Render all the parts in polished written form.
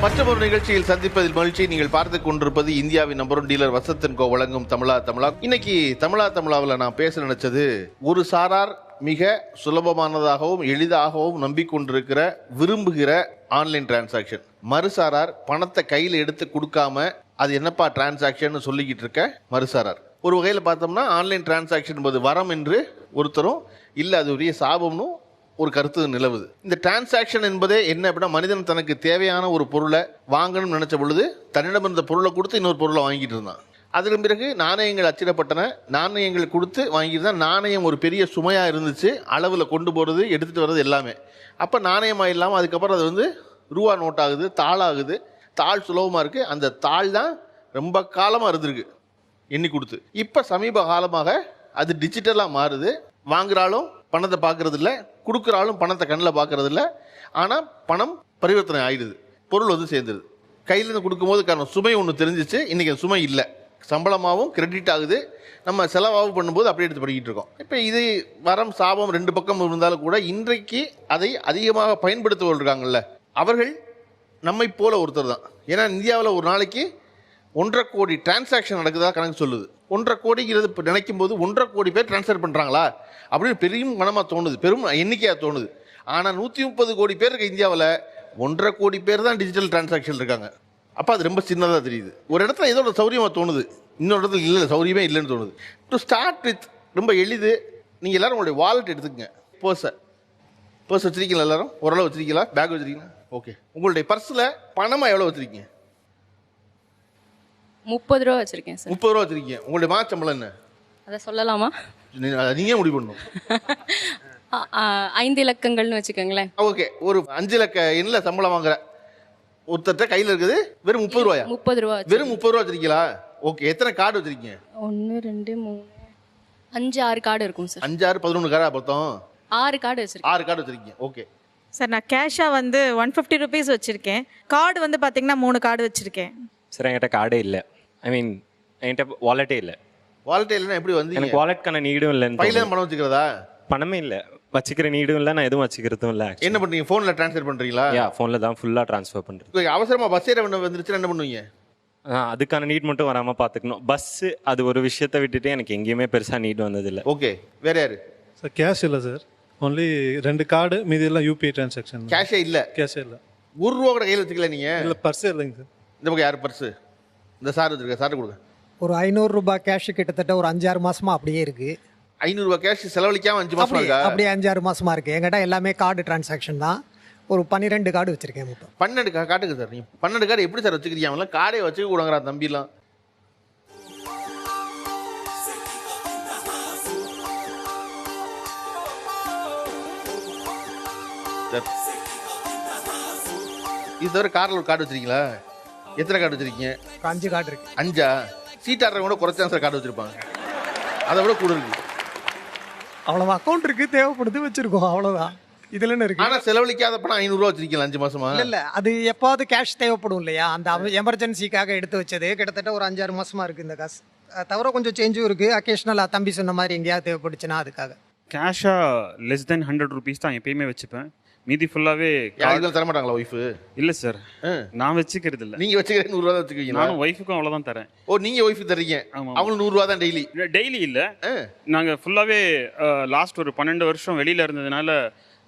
மற்றொரு நிகழ்ச்சியில் சந்திப்பதில் மகிழ்ச்சி. நீங்கள் பார்த்துக் கொண்டிருப்பது இந்தியாவின் நம்பர் 1 டீலர் வசந்த் & கோ வழங்கும் தமிழா தமிழா. இன்னைக்கு தமிழா தமிழாவில் நான் பேச நினைச்சது, ஒரு சாரார் மிக சுலபமானதாகவும் எளிதாகவும் நம்பிக்கொண்டிருக்கிற விரும்புகிற ஆன்லைன் டிரான்சாக்ஷன். மறுசாரார் பணத்தை கையில் எடுத்து கொடுக்காம அது என்னப்பா டிரான்சாக்ஷன் சொல்லிக்கிட்டு இருக்க மறுசாரார். ஒரு வகையில் பார்த்தோம்னா ஆன்லைன் டிரான்சாக்ஷன் என்பது வரம் என்று ஒருத்தரும் இல்லை, அது பெரிய சாபம்னு ஒரு கருத்து நிலவுது. இந்த டிரான்சாக்ஷன் என்பதே என்ன அப்படின்னா, மனிதன் தனக்கு தேவையான ஒரு பொருளை வாங்கணும்னு நினைச்ச பொழுது தன்னிடம் இருந்த பொருளை கொடுத்து இன்னொரு பொருளை வாங்கிட்டு இருந்தான். அதற்கு பிறகு நாணயங்கள் அச்சிடப்பட்டன, நாணயங்கள் கொடுத்து வாங்கிட்டு தான். நாணயம் ஒரு பெரிய சுமையாக இருந்துச்சு, அளவில் கொண்டு போகிறது எடுத்துகிட்டு வர்றது எல்லாமே. அப்போ நாணயமாக இல்லாமல் அதுக்கப்புறம் அது வந்து ரூபா நோட்டாகுது, தாளாகுது. தாள் சுலபமாக இருக்குது, அந்த தாள் தான் ரொம்ப காலமாக இருந்திருக்கு எண்ணி கொடுத்து. இப்போ சமீப காலமாக அது டிஜிட்டலாக மாறுது. வாங்குறாலும் பணத்தை பார்க்கறது இல்லை, கொடுக்குறாலும் பணத்தை கண்ணில் பார்க்கறது இல்லை. ஆனால் பணம் பரிவர்த்தனை ஆகிடுது, பொருள் வந்து சேர்ந்துருது. கையிலேருந்து கொடுக்கும்போது காரணம் சுமை ஒன்று தெரிஞ்சிச்சு, இன்றைக்கி அந்த சுமை இல்லை. சம்பளமாகவும் கிரெடிட் ஆகுது, நம்ம செலவாகவும் பண்ணும்போது அப்படியே எடுத்து படிக்கிட்டு இருக்கோம். இப்போ இது வரம் சாபம் ரெண்டு பக்கம் இருந்தாலும் கூட இன்றைக்கு அதை அதிகமாக பயன்படுத்துவர்கள் இருக்காங்கல்ல, அவர்கள் நம்மை போல ஒருத்தர் தான். ஏன்னா இந்தியாவில் ஒரு நாளைக்கு 1.5 கோடி டிரான்சாக்ஷன் நடக்குதா கணக்கு சொல்லுது. 1.5 கோடிங்கிறது இப்போ நினைக்கும் போது 1.5 கோடி பேர் டிரான்ஸ்ஃபர் பண்ணுறாங்களா அப்படின்னு பெரிய மனமாக தோணுது, பெரும் எண்ணிக்கையாக தோணுது. ஆனால் 130 கோடி பேர் இருக்க இந்தியாவில் 1.5 கோடி பேர் தான் டிஜிட்டல் டிரான்சாக்ஷன் இருக்காங்க. அப்போ அது ரொம்ப சின்னதாக தெரியுது. ஒரு இடத்துல ஏதோ ஒரு சௌரியமாக தோணுது, இன்னொரு இடத்துல இல்லை, சௌரியமே இல்லைன்னு தோணுது. டு ஸ்டார்ட் வித் ரொம்ப எளிது. நீங்கள் எல்லோரும் உங்களுடைய வாலெட் எடுத்துக்கங்க. பர்ஸ் வச்சுருக்கீங்களா? எல்லோரும் ஓரளவு வச்சுருக்கீங்களா? பேக் வச்சுருக்கீங்களா? ஓகே. உங்களுடைய பர்ஸில் பணமாக எவ்வளோ வச்சுருக்கீங்க? 30 ரூபா வச்சிருக்கேன் சார். 30 ரூபா வச்சிருக்கீங்க. உங்களுடைய மாசம்பளம் என்ன? அதை சொல்லலாமா? நீங்க முடிவு பண்ணணும். 5 இலக்கங்கள்னு வச்சுக்கோங்களேன். ஓகே. ஒரு 5 இலக்க எண்ணில் சம்பளம் வாங்குற ஒருத்தர் கையில் இருக்குது வெறும் 30 ரூபாயா? 30 ரூபா. வெறும் 30 ரூபா வச்சிருக்கீங்களா? ஓகே. எத்தனை கார்டு வச்சிருக்கீங்க? 1 2 3 5 6 கார்டு இருக்கும் சார். 5 6 11 கார்டா பார்த்தோம்? 6 கார்டு வச்சிருக்கேன். 6 கார்டு வச்சிருக்கீங்க. ஓகே சார், நான் கேஷாக வந்து 150 ருபீஸ் வச்சுருக்கேன். கார்டு வந்து பார்த்தீங்கன்னா 3 கார்டு வச்சுருக்கேன். சார் என்கிட்ட கார்டே இல்லை. ஐ மீன் என்கிட்ட வாலெட்டே இல்லை. வாலெட் இல்லைன்னா எப்படி வந்து? எனக்கு வாலெட்கான நீடும் இல்லைன்னு. பையில பணம் வச்சுக்கிறதா? பணமே இல்லை, வச்சுக்கிற நீடும் இல்லை, நான் எதுவும் வச்சுக்கிறதும் இல்லை. என்ன பண்ணுறீங்க? ஃபோனில் ட்ரான்ஸ்ஃபர் பண்ணுறீங்களா? ஃபோனில் தான் ஃபுல்லாக ட்ரான்ஸ்ஃபர் பண்ணுறேன். அவசரமாக பஸ் ஏற வந்துருச்சுன்னா என்ன பண்ணுவீங்க? அதுக்கான நீட் மட்டும் வராமல் பார்த்துக்கணும். பஸ்ஸு அது ஒரு விஷயத்தை விட்டுட்டு எனக்கு எங்கேயுமே பெருசாக நீட் வந்ததில்லை. ஓகே. வேற யாரு? சார் கேஷ் இல்லை சார், ஒன்லி 2 கார்டு, மீதி எல்லாம் யூபிஐ டிரான்சாக்ஷன். கேஷே இல்லை? கேஷே இல்லை. 1 ரூபா கூட கையில் வச்சுக்கல நீங்கள்? இல்லை, பர்ஸே இல்லைங்க சார். இந்த பக்கம் யார் பர்ஸு? இந்த சார் வச்சுருக்க, சார் கொடுங்க. ஒரு 500 ரூபாய் கேஷ் கிட்டத்தட்ட ஒரு 5-6 மாசமா அப்படியே இருக்கு. 500 ரூபாய் கேஷ் செலவழிக்காம 5 மாசமா இருக்கா? அப்படியே 5-6 மாசமா இருக்கு. என்கிட்ட எல்லாமே கார்டு டிரான்சாக்ஷன் தான். ஒரு 12 கார்டு வச்சிருக்கேன் மொத்தம். 12 காட்டுங்க சார். நீங்க 12 கார்டு எப்படி சார் வச்சுக்கிறீங்க? அவங்களாம் கார்டே வச்சுக்க கூடாங்கிறா தம்பிலாம். இது தவிர காரில் ஒரு கார்டு வச்சிருக்கீங்களா? எத்தனை கார்டு வச்சிருக்கீங்க? 5 கார்டு இருக்கு. 5ஆ? சீட்டாடுறவங்க கூட குறைச்சான் சார் கார்டு வச்சிருப்பாங்க, அதை விட கூட இருக்கு. அவ்வளவுதான். அக்கௌண்ட் இருக்கு, தேவைப்படுது வச்சிருக்கோம், அவ்வளவுதான். இதுல என்ன இருக்கு? ஆனா செலவழிக்காத பணம் 500 ரூபா வச்சிருக்கீங்களா 5 மாசமா? இல்ல, அது எப்பாவது கேஷ் தேவைப்படும் இல்லையா, அந்த எமர்ஜென்சிக்காக எடுத்து வச்சது. கிட்டத்தட்ட ஒரு 5-6 மாசமா இருக்கு இந்த காசு. தவிர கொஞ்சம் சேஞ்சும் இருக்கு. அக்கேஷனலா தம்பி சொன்ன மாதிரி எங்கேயாவது தேவைப்படுச்சுன்னா அதுக்காக. கேஷாக லெஸ் தென் 100 ருபீஸ் தான் எப்பயுமே வச்சுப்பேன். மீதி ஃபுல்லாகவே தர மாட்டாங்களா ஒய்ஃபு? இல்லை சார், நான் வச்சுக்கிறது இல்லை. நீங்க வச்சுக்கிறேன் 100 ரூபா தான் வச்சுக்கீங்க? நானும் ஒய்ஃபுக்கும் அவ்வளோதான் தரேன். ஓ, நீங்க ஒய்ஃபு தரீங்க? அவங்களுக்கு 100 ரூபா தான் டெய்லி? டெய்லி இல்லை, நாங்கள் ஃபுல்லாகவே லாஸ்ட் ஒரு 12 வருஷம் வெளியில் இருந்ததுனால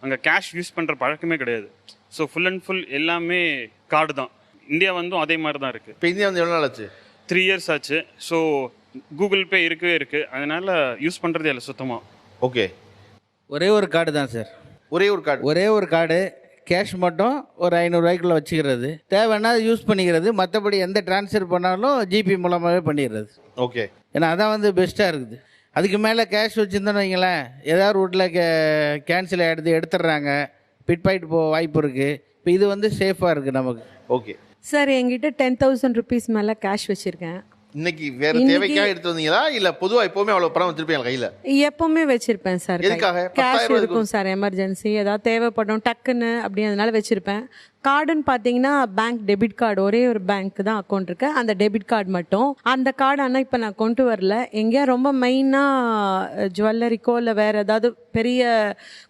அங்கே கேஷ் யூஸ் பண்ணுற பழக்கமே கிடையாது. ஸோ ஃபுல் அண்ட் ஃபுல் எல்லாமே கார்டு தான். இந்தியா வந்தும் அதே மாதிரி தான் இருக்குது. இப்போ இந்தியா வந்து எவ்வளோ நாள் ஆச்சு? 3 இயர்ஸ் ஆச்சு. ஸோ கூகுள் பே இருக்கவே இருக்குது, அதனால் யூஸ் பண்ணுறதே இல்லை சுத்தமாக. ஓகே. ஒரே ஒரு கார்டு தான் சார். ஒரே ஒரு கார்டு. கேஷ் மட்டும் ஒரு 500 ரூபாய்க்குள்ள வச்சுக்கிறது. தேவைன்னா யூஸ் பண்ணிக்கிறது. மற்றபடி எந்த டிரான்ஸ்ஃபர் பண்ணாலும் ஜிபி மூலமாகவே பண்ணிடுறது. ஓகே. ஏன்னா அதான் வந்து பெஸ்ட்டாக இருக்குது. அதுக்கு மேலே கேஷ் வச்சுருந்தோன்னு வைங்களேன், ஏதாவது ரூட்டில் கேன்சல் ஆகிடுது, எடுத்துடுறாங்க, பிட் பாயிண்ட் போக வாய்ப்பு இருக்குது. இப்போ இது வந்து சேஃபாக இருக்குது நமக்கு. ஓகே சார், என்கிட்ட 10,000 ருபீஸ் மேலே கேஷ் வச்சுருக்கேன். இன்னைக்கு வேற தேவைக்காக எடுத்து வந்தீங்களா இல்ல பொதுவா எப்பவுமே அவ்வளவு பணம் வச்சிருப்பீங்க கையில? எப்பவுமே வச்சிருப்பேன் சார். எதுக்காக? கேஷ் இருக்கும் சார், எமர்ஜென்சி ஏதாவது தேவைப்படும் டக்குன்னு அப்படி, அதனால வச்சிருப்பேன். கார்டுன்னு பார்த்தீங்கன்னா பேங்க் டெபிட் கார்டு, ஒரே ஒரு பேங்க் தான் அக்கௌண்ட் இருக்கு, அந்த டெபிட் கார்டு மட்டும். அந்த கார்டு ஆனால் இப்போ நான் கொண்டு வரல. எங்கேயா ரொம்ப மெயினாக ஜுவல்லரிக்கோ இல்லை வேறு ஏதாவது பெரிய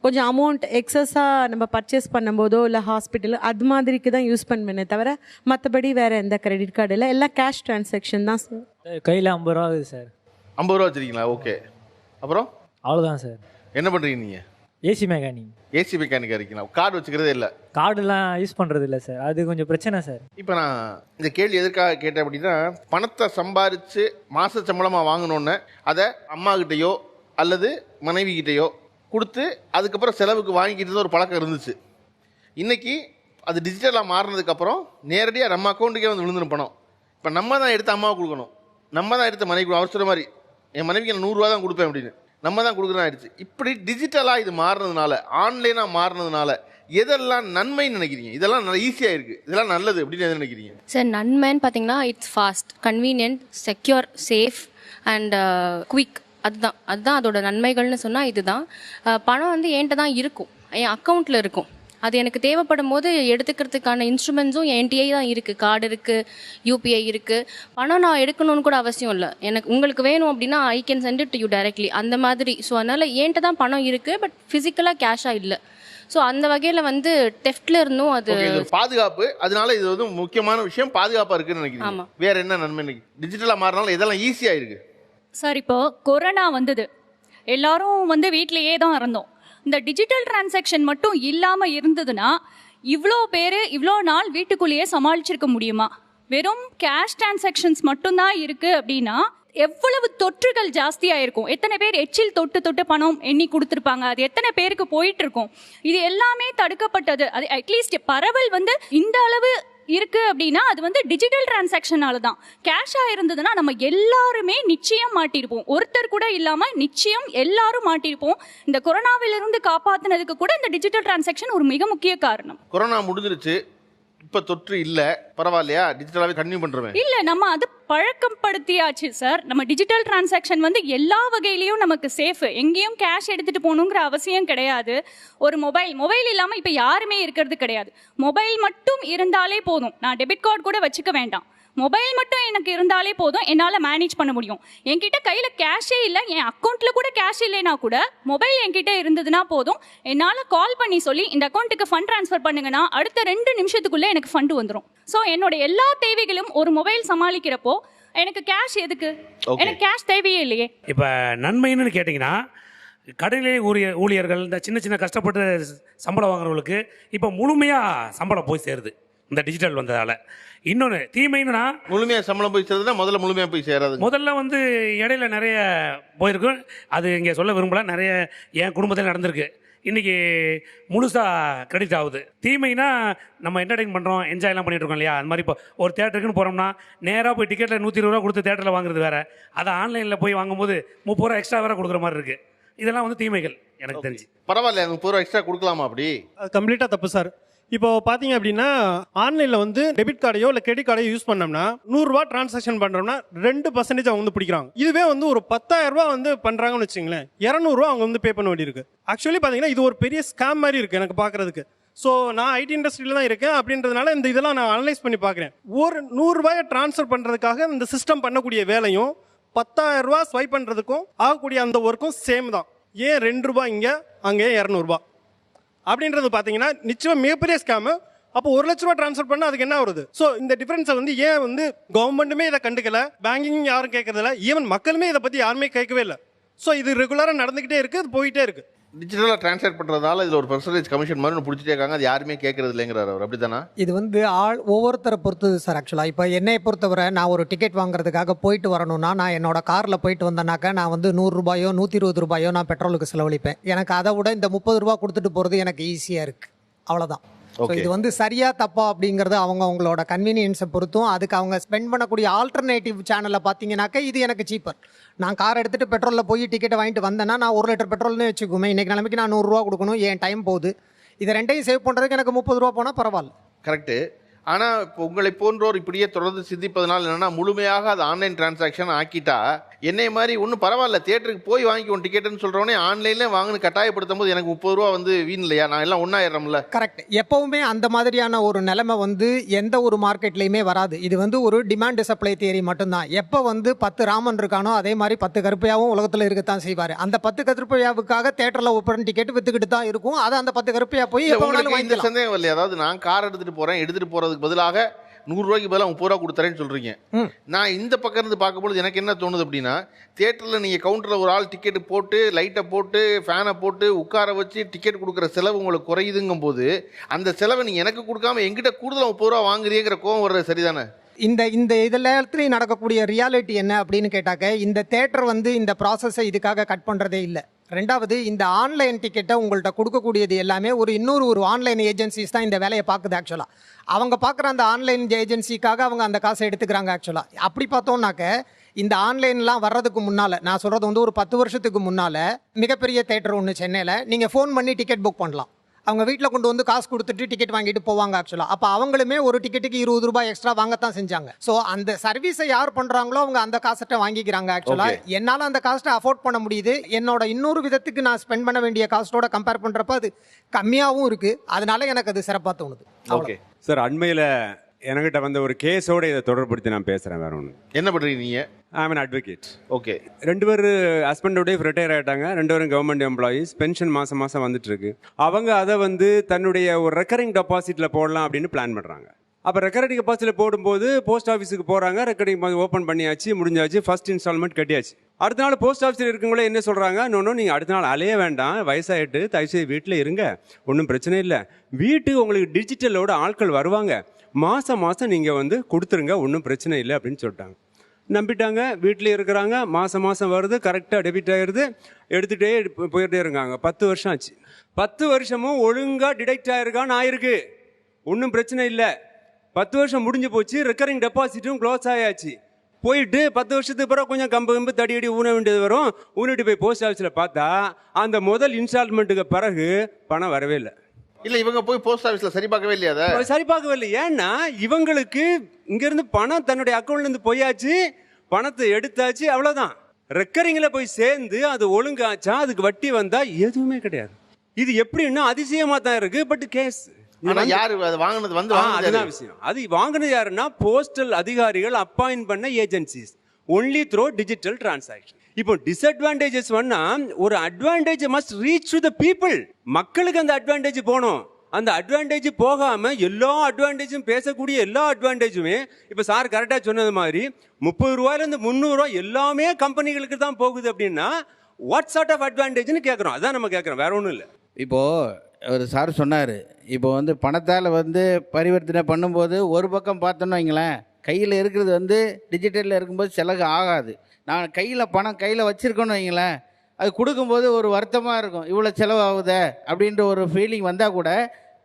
கொஞ்சம் அமௌண்ட் எக்ஸஸாக நம்ம பர்ச்சேஸ் பண்ணும்போதோ இல்லை ஹாஸ்பிட்டல் அது மாதிரிக்கு தான் யூஸ் பண்ணுவேனே தவிர மற்றபடி வேறு எந்த கிரெடிட் கார்டு இல்லை, எல்லாம் கேஷ் டிரான்சாக்ஷன் தான் சார். கையில் 50 ரூபா ஆகுது சார். 50 ரூபா வச்சிருக்கீங்களா? ஓகே. அப்புறம் அவ்வளோதான் சார். என்ன பண்ணுறீங்க நீங்கள்? AC mechanic. ஏசி மெக்கானிக்காக இருக்கீங்களா? கார்டு வச்சுக்கிறதே இல்லை? கார்டுலாம் யூஸ் பண்ணுறது இல்லை சார், அது கொஞ்சம் பிரச்சனை சார். இப்போ நான் இந்த கேள்வி எதற்காக கேட்டேன் அப்படின்னா, பணத்தை சம்பாரித்து மாத சம்பளமாக வாங்கினோன்னே அதை அம்மாக்கிட்டேயோ அல்லது மனைவிக்கிட்டேயோ கொடுத்து அதுக்கப்புறம் செலவுக்கு வாங்கிக்கிட்டு ஒரு பழக்கம் இருந்துச்சு. இன்றைக்கி அது டிஜிட்டலாக மாறினதுக்கப்புறம் நேரடியாக நம்ம அக்கௌண்ட்டுக்கே வந்து விழுந்துடும் பணம். இப்போ நம்ம தான் எடுத்து அம்மாவுக்கு கொடுக்கணும், நம்ம தான் எடுத்து மனைவி. அவர் சொல்கிற மாதிரி என் மனைவிக்கு நான் 100 ரூபா தான் கொடுப்பேன் அப்படின்னு நம்ம தான் கொடுக்குறதா ஆயிடுச்சு. இப்படி டிஜிட்டலாக இது மாறினதுனால, ஆன்லைனாக மாறினதுனால எதெல்லாம் நன்மைன்னு நினைக்கிறீங்க? இதெல்லாம் நல்லா ஈஸியாக இருக்குது, இதெல்லாம் நல்லது அப்படின்னு எது நினைக்கிறீங்க? சார் நன்மைன்னு பார்த்தீங்கன்னா it's fast, convenient, secure, safe and quick. அதுதான் அதோட நன்மைகள்னு சொன்னால் இதுதான். பணம் வந்து என்கிட்ட தான் இருக்கும், என் அக்கௌண்ட்டில் இருக்கும். அது எனக்கு தேவைப்படும் போது எடுத்துக்கிறதுக்கான இன்ஸ்ட்ருமெண்ட்ஸும் என்கிட்டயே தான் இருக்குது. கார்டு இருக்குது, யூபிஐ இருக்குது. பணம் நான் எடுக்கணும்னு கூட அவசியம் இல்லை. எனக்கு உங்களுக்கு வேணும் அப்படின்னா I can send it to you directly, அந்த மாதிரி. ஸோ அதனால் என்கிட்ட தான் பணம் இருக்குது, பட் ஃபிசிக்கலாக கேஷாக இல்லை. ஸோ அந்த வகையில் வந்து டெஃப்டில் இருந்தும் அது பாதுகாப்பு. அதனால இது வந்து முக்கியமான விஷயம், பாதுகாப்பாக இருக்குன்னு நினைக்கிறேன். ஆமாம். வேற என்ன நன்மை? டிஜிட்டலாக மாறினாலும் இதெல்லாம் ஈஸியாக இருக்குது சார். இப்போ கொரோனா வந்தது, எல்லாரும் வந்து வீட்டிலேயே தான் இருந்தோம். இந்த டிஜிட்டல் டிரான்சாக்ஷன் மட்டும் இல்லாமல் இருந்ததுன்னா இவ்வளோ பேர் இவ்வளோ நாள் வீட்டுக்குள்ளேயே சமாளிச்சிருக்க முடியுமா? வெறும் கேஷ் டிரான்சாக்ஷன்ஸ் மட்டும்தான் இருக்குது அப்படின்னா எவ்வளவு தொற்றுகள் ஜாஸ்தியாக இருக்கும். எத்தனை பேர் எச்சில் தொட்டு பணம் எண்ணி கொடுத்துருப்பாங்க, அது எத்தனை பேருக்கு போயிட்டு இருக்கும். இது எல்லாமே தடுக்கப்பட்டது. அது அட்லீஸ்ட் பரவல் வந்து இந்த அளவு இருக்கு அப்படின்னா அது வந்து டிஜிட்டல் டிரான்சாக்ஷனால தான். கேஷா இருந்ததுன்னா நம்ம எல்லாருமே நிச்சயம் மாட்டிருப்போம், ஒருத்தர் கூட இல்லாம நிச்சயம் எல்லாரும் மாட்டிருப்போம். இந்த கொரோனாவிலிருந்து காப்பாத்தினதுக்கு கூட இந்த டிஜிட்டல் டிரான்சாக்ஷன் ஒரு மிக முக்கிய காரணம். கொரோனா முடிஞ்சிருச்சு, இப்ப தொற்று இல்ல, பரவாயில்லையா? டிஜிட்டலாவே கன்டினியூ பண்றோமே. இல்ல, நம்ம அது பழக்கப்படுத்தியாச்சு சார். நம்ம டிஜிட்டல் டிரான்சாக்ஷன் வந்து எல்லா வகையிலயும் நமக்கு சேஃப். எங்கேயும் கேஷ் எடுத்துட்டு போகணுங்கிற அவசியம் கிடையாது. ஒரு மொபைல் இல்லாம இப்ப யாருமே இருக்கிறது கிடையாது. மொபைல் மட்டும் இருந்தாலே போதும், நான் டெபிட் கார்டு கூட வச்சுக்க வேண்டாம். மொபைல் மட்டும் எனக்கு இருந்தாலே போதும், என்னால் மேனேஜ் பண்ண முடியும். என்கிட்ட கையில் கேஷே இல்லை, என் அக்கௌண்ட்டில் கூட கேஷ் இல்லைனா கூட மொபைல் என்கிட்ட இருந்ததுன்னா போதும், என்னால் கால் பண்ணி சொல்லி இந்த அக்கௌண்ட்டுக்கு ஃபண்ட் ட்ரான்ஸ்ஃபர் பண்ணுங்கன்னா அடுத்த 2 நிமிஷத்துக்குள்ளே எனக்கு ஃபண்டு வந்துடும். ஸோ என்னோட எல்லா தேவைகளும் ஒரு மொபைல் சமாளிக்கிறப்போ எனக்கு கேஷ் எதுக்கு? எனக்கு கேஷ் தேவையே இல்லையே. இப்போ நன்மைன்னு கேட்டிங்கன்னா, கடைநிலை ஊழியர்கள், இந்த சின்ன சின்ன கஷ்டப்பட்டு சம்பளம் வாங்குறவங்களுக்கு இப்போ முழுமையாக சம்பளம் போய் சேருது இந்த டிஜிட்டல் வந்ததால். இன்னொன்று தீமைன்னா, முழுமையாக சம்பளம் போய் சேருதுன்னா முதல்ல முழுமையாக போய் சேராது. முதல்ல வந்து இடையில நிறைய போயிருக்கும், அது இங்கே சொல்ல விரும்பல. நிறைய என் குடும்பத்தில் நடந்திருக்கு. இன்றைக்கி முழுசாக கிரெடிட் ஆகுது. தீமைனா நம்ம என்டர்டைன் பண்ணுறோம், என்ஜாய்லாம் பண்ணிட்டு இருக்கோம் இல்லையா? அது மாதிரி இப்போ ஒரு தேட்டருக்குன்னு போகிறோம்னா நேராக போய் டிக்கெட்டில் 120 ரூபா கொடுத்து தேட்டரில் வாங்குறது வேறு, அதை ஆன்லைனில் போய் வாங்கும்போது 30 ரூபா எக்ஸ்ட்ரா வேறு கொடுக்குற மாதிரி இருக்குது. இதெல்லாம் வந்து தீமைகள் எனக்கு தெரிஞ்சு. பரவாயில்ல, 30 ரூபா எக்ஸ்ட்ரா கொடுக்கலாமா? அப்படி அது கம்ப்ளீட்டாக தப்பு சார். இப்போ பார்த்தீங்க அப்படின்னா, ஆன்லைனில் வந்து டெபிட் கார்டையோ இல்லை கிரெடிட் கார்டையோ யூஸ் பண்ணோம்னா 100 ரூபா டிரான்சாக்ஷன் பண்ணுறோம்னா 2% அவங்க வந்து பிடிக்கிறாங்க. இதுவே வந்து ஒரு 10,000 ரூபா வந்து பண்ணுறாங்கன்னு வச்சுங்களேன், 200 ரூபா அவங்க வந்து பே பண்ண வேண்டியிருக்கு. ஆக்சுவலி பார்த்தீங்கன்னா இது ஒரு பெரிய ஸ்கேம் மாதிரி இருக்குது எனக்கு பார்க்குறதுக்கு. ஸோ நான் ஐடி இண்டஸ்ட்ரியில் தான் இருக்கேன் அப்படின்றதுனால இந்த இதெல்லாம் நான் அனலைஸ் பண்ணி பார்க்குறேன். ஒரு 100 ரூபாயை ட்ரான்ஸ்ஃபர் பண்ணுறதுக்காக இந்த சிஸ்டம் பண்ணக்கூடிய வேலையும் 10,000 ரூபா ஸ்வைப் பண்ணுறதுக்கும் ஆகக்கூடிய அந்த ஒர்க்கும் சேம் தான். ஏன் 2 ரூபா இங்கே, அங்கே 200 ரூபா அப்படின்றது பார்த்தீங்கன்னா நிச்சயம் மிகப்பெரிய ஸ்கேமு. அப்போ 1 லட்ச ரூபா ட்ரான்ஸ்ஃபர் பண்ணால் அதுக்கு என்ன வருது? ஸோ இந்த டிஃபரன்ஸை வந்து ஏன் வந்து கவர்மெண்ட்டுமே இதை கண்டுக்கல, பேங்கிங் யாரும் கேட்கறதில்ல, ஈவன் மக்களுமே இதை பற்றி யாருமே கேட்கவே இல்லை. ஸோ இது ரெகுலராக நடந்துக்கிட்டே இருக்குது, அது போயிட்டே இருக்குது. டிஜிட்டலாக ட்ரான்ஸ்ஃபர் பண்ணுறதால இதில் ஒரு பெர்சன்டேஜ் கமிஷன் மாதிரி பிடிச்சிட்டே இருக்காங்க, அது யாருமே கேட்கறது இல்லைங்கிறார் அவர். அப்படி தானே? இது வந்து ஒவ்வொருத்தரை பொறுத்தது சார். ஆக்சுவலாக இப்போ என்னை பொறுத்தவரை நான் ஒரு டிக்கெட் வாங்குறதுக்காக போயிட்டு வரணும்னா, நான் என்னோட காரில் போயிட்டு வந்தேனாக்கா நான் வந்து 100 ரூபாயோ 120 ரூபாயோ நான் பெட்ரோலுக்கு செலவழிப்பேன். எனக்கு அதை விட இந்த 30 ரூபா கொடுத்துட்டு போகிறது எனக்கு ஈஸியாக இருக்குது, அவ்வளோதான். இது வந்து சரியா தப்பா அப்படிங்கிறது அவங்களோட கன்வீனியன்ஸை பொறுத்தும், அதுக்கு அவங்க ஸ்பெண்ட் பண்ணக்கூடிய ஆல்டர்னேட்டிவ் சேனலில் பார்த்தீங்கன்னாக்கா இது எனக்கு சீப்பர். நான் கார் எடுத்துகிட்டு பெட்ரோலில் போய் டிக்கெட்டை வாங்கிட்டு வந்தேன்னா நான் 1 லிட்டர் பெட்ரோல்னு வச்சுக்குமே, இன்றைக்கி நிலைமைக்கு நான் 100 ரூபா கொடுக்கணும், என் டைம் போகுது. இதை ரெண்டையும் சேவ் பண்ணுறதுக்கு எனக்கு 30 ரூபா போனால் பரவாயில்ல. கரெக்டு. ஆனால் இப்போ உங்களை போன்றோர் இப்படியே தொடர்ந்து சிந்திப்பதனால் என்னென்னா, முழுமையாக அது ஆன்லைன் டிரான்சாக்ஷன் ஆக்கிட்டா என்னைய மாதிரி ஒன்றும் பரவாயில்ல, தியேட்டருக்கு போய் வாங்கிக்கோ டிக்கெட்டுன்னு சொல்கிறோன்னே ஆன்லைன்லேயே வாங்கன்னு கட்டாயப்படுத்தும் போது எனக்கு 30 ரூபா வந்து வீண் இல்லையா? நான் எல்லாம் ஒன்றாயிரம்ல. கரெக்ட். எப்பவுமே அந்த மாதிரியான ஒரு நிலைமை வந்து எந்த ஒரு மார்க்கெட்லையுமே வராது. இது வந்து ஒரு டிமாண்ட் சப்ளை தியரி மட்டும்தான். எப்போ வந்து 10 ராமன் இருக்கானோ அதே மாதிரி 10 கருப்பையாவும் உலகத்தில் இருக்கத்தான் செய்வார். அந்த 10 கருப்பையாவுக்காக தேட்டரில் ஒப்பன் டிக்கெட் வித்துக்கிட்டு தான் இருக்கும். அதை அந்த 10 கருப்பையா போய் எப்போ வேணாலும் இந்த வாங்கிக்கலாம். சந்தேகம் இல்லையா? அதாவது நான் கார் எடுத்துகிட்டு போகிறேன், எடுத்துகிட்டு போகிறதுக்கு பதிலாக 100 ரூபாய்க்கு பதிலாக 30 ரூபா கொடுத்துறேன்னு சொல்கிறீங்க. நான் இந்த பக்கம் இருந்து பார்க்கும்போது எனக்கு என்ன தோணுது அப்படின்னா, தியேட்டரில் நீங்கள் கவுண்டரில் ஒரு ஆள் டிக்கெட்டு போட்டு லைட்டை போட்டு ஃபேனை போட்டு உட்கார வச்சு டிக்கெட் கொடுக்குற செலவு உங்களுக்கு குறையுதுங்கும் போது அந்த செலவை நீங்கள் எனக்கு கொடுக்காம எங்கிட்ட கூடுதலாக 30 ரூபா வாங்குறீங்கிற கோவம் வர்றது சரிதானே? இந்த இதில் நடக்கக்கூடிய ரியாலிட்டி என்ன அப்படின்னு கேட்டாக்க, இந்த தேட்டர் வந்து இந்த ப்ராசஸை இதுக்காக கட் பண்ணுறதே இல்லை. ரெண்டாவது, இந்த ஆன்லைன் டிக்கெட்டை உங்கள்கிட்ட கொடுக்கக்கூடியது எல்லாமே ஒரு ஆன்லைன் ஏஜென்சிஸ் தான் இந்த வேலையை பார்க்குது. ஆக்சுவலாக அவங்க பார்க்குற அந்த ஆன்லைன் ஏஜென்சிக்காக அவங்க அந்த காசை எடுத்துக்கிறாங்க. ஆக்சுவலாக அப்படி பார்த்தோம்னாக்க இந்த ஆன்லைன்லாம் வர்றதுக்கு முன்னால், நான் சொல்கிறது வந்து ஒரு 10 வருஷத்துக்கு முன்னால் மிகப்பெரிய தேட்டர் ஒன்று சென்னையில் நீங்கள் ஃபோன் பண்ணி டிக்கெட் புக் பண்ணலாம். அவங்க வீட்டில் கொண்டு வந்து காசு கொடுத்துட்டு டிக்கெட் வாங்கிட்டு போவாங்க. ஆக்சுவலாக அப்போ அவங்களுமே ஒரு டிக்கெட்டுக்கு 20 ரூபாய் எக்ஸ்ட்ரா வாங்கத்தான் செஞ்சாங்க. ஸோ அந்த சர்வீஸை யார் பண்ணுறாங்களோ அவங்க அந்த காசட்டை வாங்கிக்கிறாங்க. ஆக்சுவலாக என்னால் அந்த காஸ்ட்டை அஃபோர்ட் பண்ண முடியுது. என்னோட இன்னொரு விதத்துக்கு நான் ஸ்பெண்ட் பண்ண வேண்டிய காஸ்ட்டோட கம்பேர் பண்ணுறப்ப அது கம்மியாகவும் இருக்குது. அதனால எனக்கு அது சிறப்பாக தோணுது. ஓகே சார், அண்மையில் என்கிட்ட வந்த ஒரு கேஸோட இதை தொடர்படுத்தி நான் பேசுகிறேன். வேற ஒன்று. என்ன பண்ணுறீங்க நீங்கள்? ஐ ஆம் an advocate. ஓகே. 2 பேர் ஹஸ்பண்ட் ஒய்ஃப் ரிட்டையர் ஆகிட்டாங்க. 2 பேரும் கவர்மெண்ட் எம்ப்ளாயீஸ். பென்ஷன் மாதம் மாதம் வந்துட்டு இருக்கு. அவங்க அதை வந்து தன்னுடைய ஒரு ரெக்கரிங் டெபாசிட்டில் போடலாம் அப்படின்னு பிளான் பண்ணுறாங்க. அப்போ ரெக்கரிங் டெபாசிட்டில் போடும்போது போஸ்ட் ஆஃபீஸுக்கு போகிறாங்க. ரெக்கரிங் ஓப்பன் பண்ணியாச்சு, முடிஞ்சாச்சு, ஃபர்ஸ்ட் இன்ஸ்டால்மெண்ட் கட்டியாச்சு. அடுத்த நாள் போஸ்ட் ஆஃபீஸில் இருக்கவங்களே என்ன சொல்கிறாங்க, இன்னொன்று நீங்கள் அடுத்த நாள் அலைய வேண்டாம், வயசாகிட்டு தயவுசெய்து வீட்டில் இருங்க, ஒன்றும் பிரச்சனை இல்லை, வீட்டுக்கு உங்களுக்கு டிஜிட்டலோட ஆட்கள் வருவாங்க, மாதம் மாதம் நீங்கள் வந்து கொடுத்துருங்க, ஒன்றும் பிரச்சனை இல்லை அப்படின்னு சொல்லிட்டாங்க. நம்பிட்டாங்க, வீட்டில் இருக்கிறாங்க, மாதம் மாதம் வருது, கரெக்டாக டெபிட் ஆகிடுது, எடுத்துகிட்டே போயிட்டே இருக்காங்க. 10 வருஷம் ஆச்சு. 10 வருஷமும் ஒழுங்காக டிடெக்ட் ஆகிருக்கான்னு ஆயிருக்கு, ஒன்றும் பிரச்சனை இல்லை. 10 வருஷம் முடிஞ்சு போச்சு, ரெக்கரிங் டெபாசிட்டும் க்ளோஸ் ஆயாச்சு. போயிட்டு 10 வருஷத்துக்கு பிறகு கொஞ்சம் கம்பு தடி ஊன வேண்டியது வரும். ஊனிட்டு போய் போஸ்ட் ஆஃபீஸில் பார்த்தா அந்த முதல் இன்ஸ்டால்மெண்ட்டுக்கு பிறகு பணம் வரவே இல்லை. இல்லை, இவங்க போய் போஸ்ட் ஆஃபீஸில் சரி பார்க்கவே இல்லையா? அதை சரி பார்க்கவே இல்லை. ஏன்னா இவங்களுக்கு இங்கேருந்து பணம் தன்னுடைய அக்கௌண்ட்லேருந்து போயாச்சு, பணத்தை எடுத்தாச்சு, அவ்வளோதான். ரெக்கரிங்கில் போய் சேர்ந்து அது ஒழுங்காச்சா, அதுக்கு வட்டி வந்தால் எதுவுமே கிடையாது. இது எப்படின்னா அதிசயமாக தான் இருக்குது. பட் கேஸ் யாரு வாங்கினது வந்து அதுதான் விஷயம். அது வாங்கினது யாருன்னா போஸ்டல் அதிகாரிகள் அப்பாயிண்ட் பண்ண agencies, only throw digital transaction. இப்போ டிஸ்அட்வான்டேஜஸ் வேணா, ஒரு advantage must reach to the people. மக்களுக்கு அந்த அட்வான்டேஜ் போகணும். அந்த அட்வான்டேஜ் போகாம எல்லா அட்வான்டேஜும் பேசக்கூடிய எல்லா அட்வான்டேஜுமே இப்போ சார் கரெக்டாக சொன்னது மாதிரி 30 ரூபாயிலேருந்து 300 ரூபாய் எல்லாமே கம்பெனிகளுக்கு தான் போகுது. அப்படின்னா வாட் சார்ட் ஆஃப் அட்வான்டேஜ்னு கேட்குறோம். அதான் நம்ம கேட்குறோம், வேற ஒன்றும் இல்லை. இப்போது ஒரு சார் சொன்னார், இப்போ வந்து பணத்தால் வந்து பரிவர்த்தனை பண்ணும்போது ஒரு பக்கம் பார்த்தோன்னு வைங்களேன், கையில் இருக்கிறது வந்து டிஜிட்டலில் இருக்கும்போது செலவு ஆகாது. நான் கையில் வச்சுருக்கோன்னு வைங்களேன், அது கொடுக்கும்போது ஒரு வருத்தமாக இருக்கும், இவ்வளோ செலவாகுதே அப்படின்ற ஒரு ஃபீலிங் வந்தால் கூட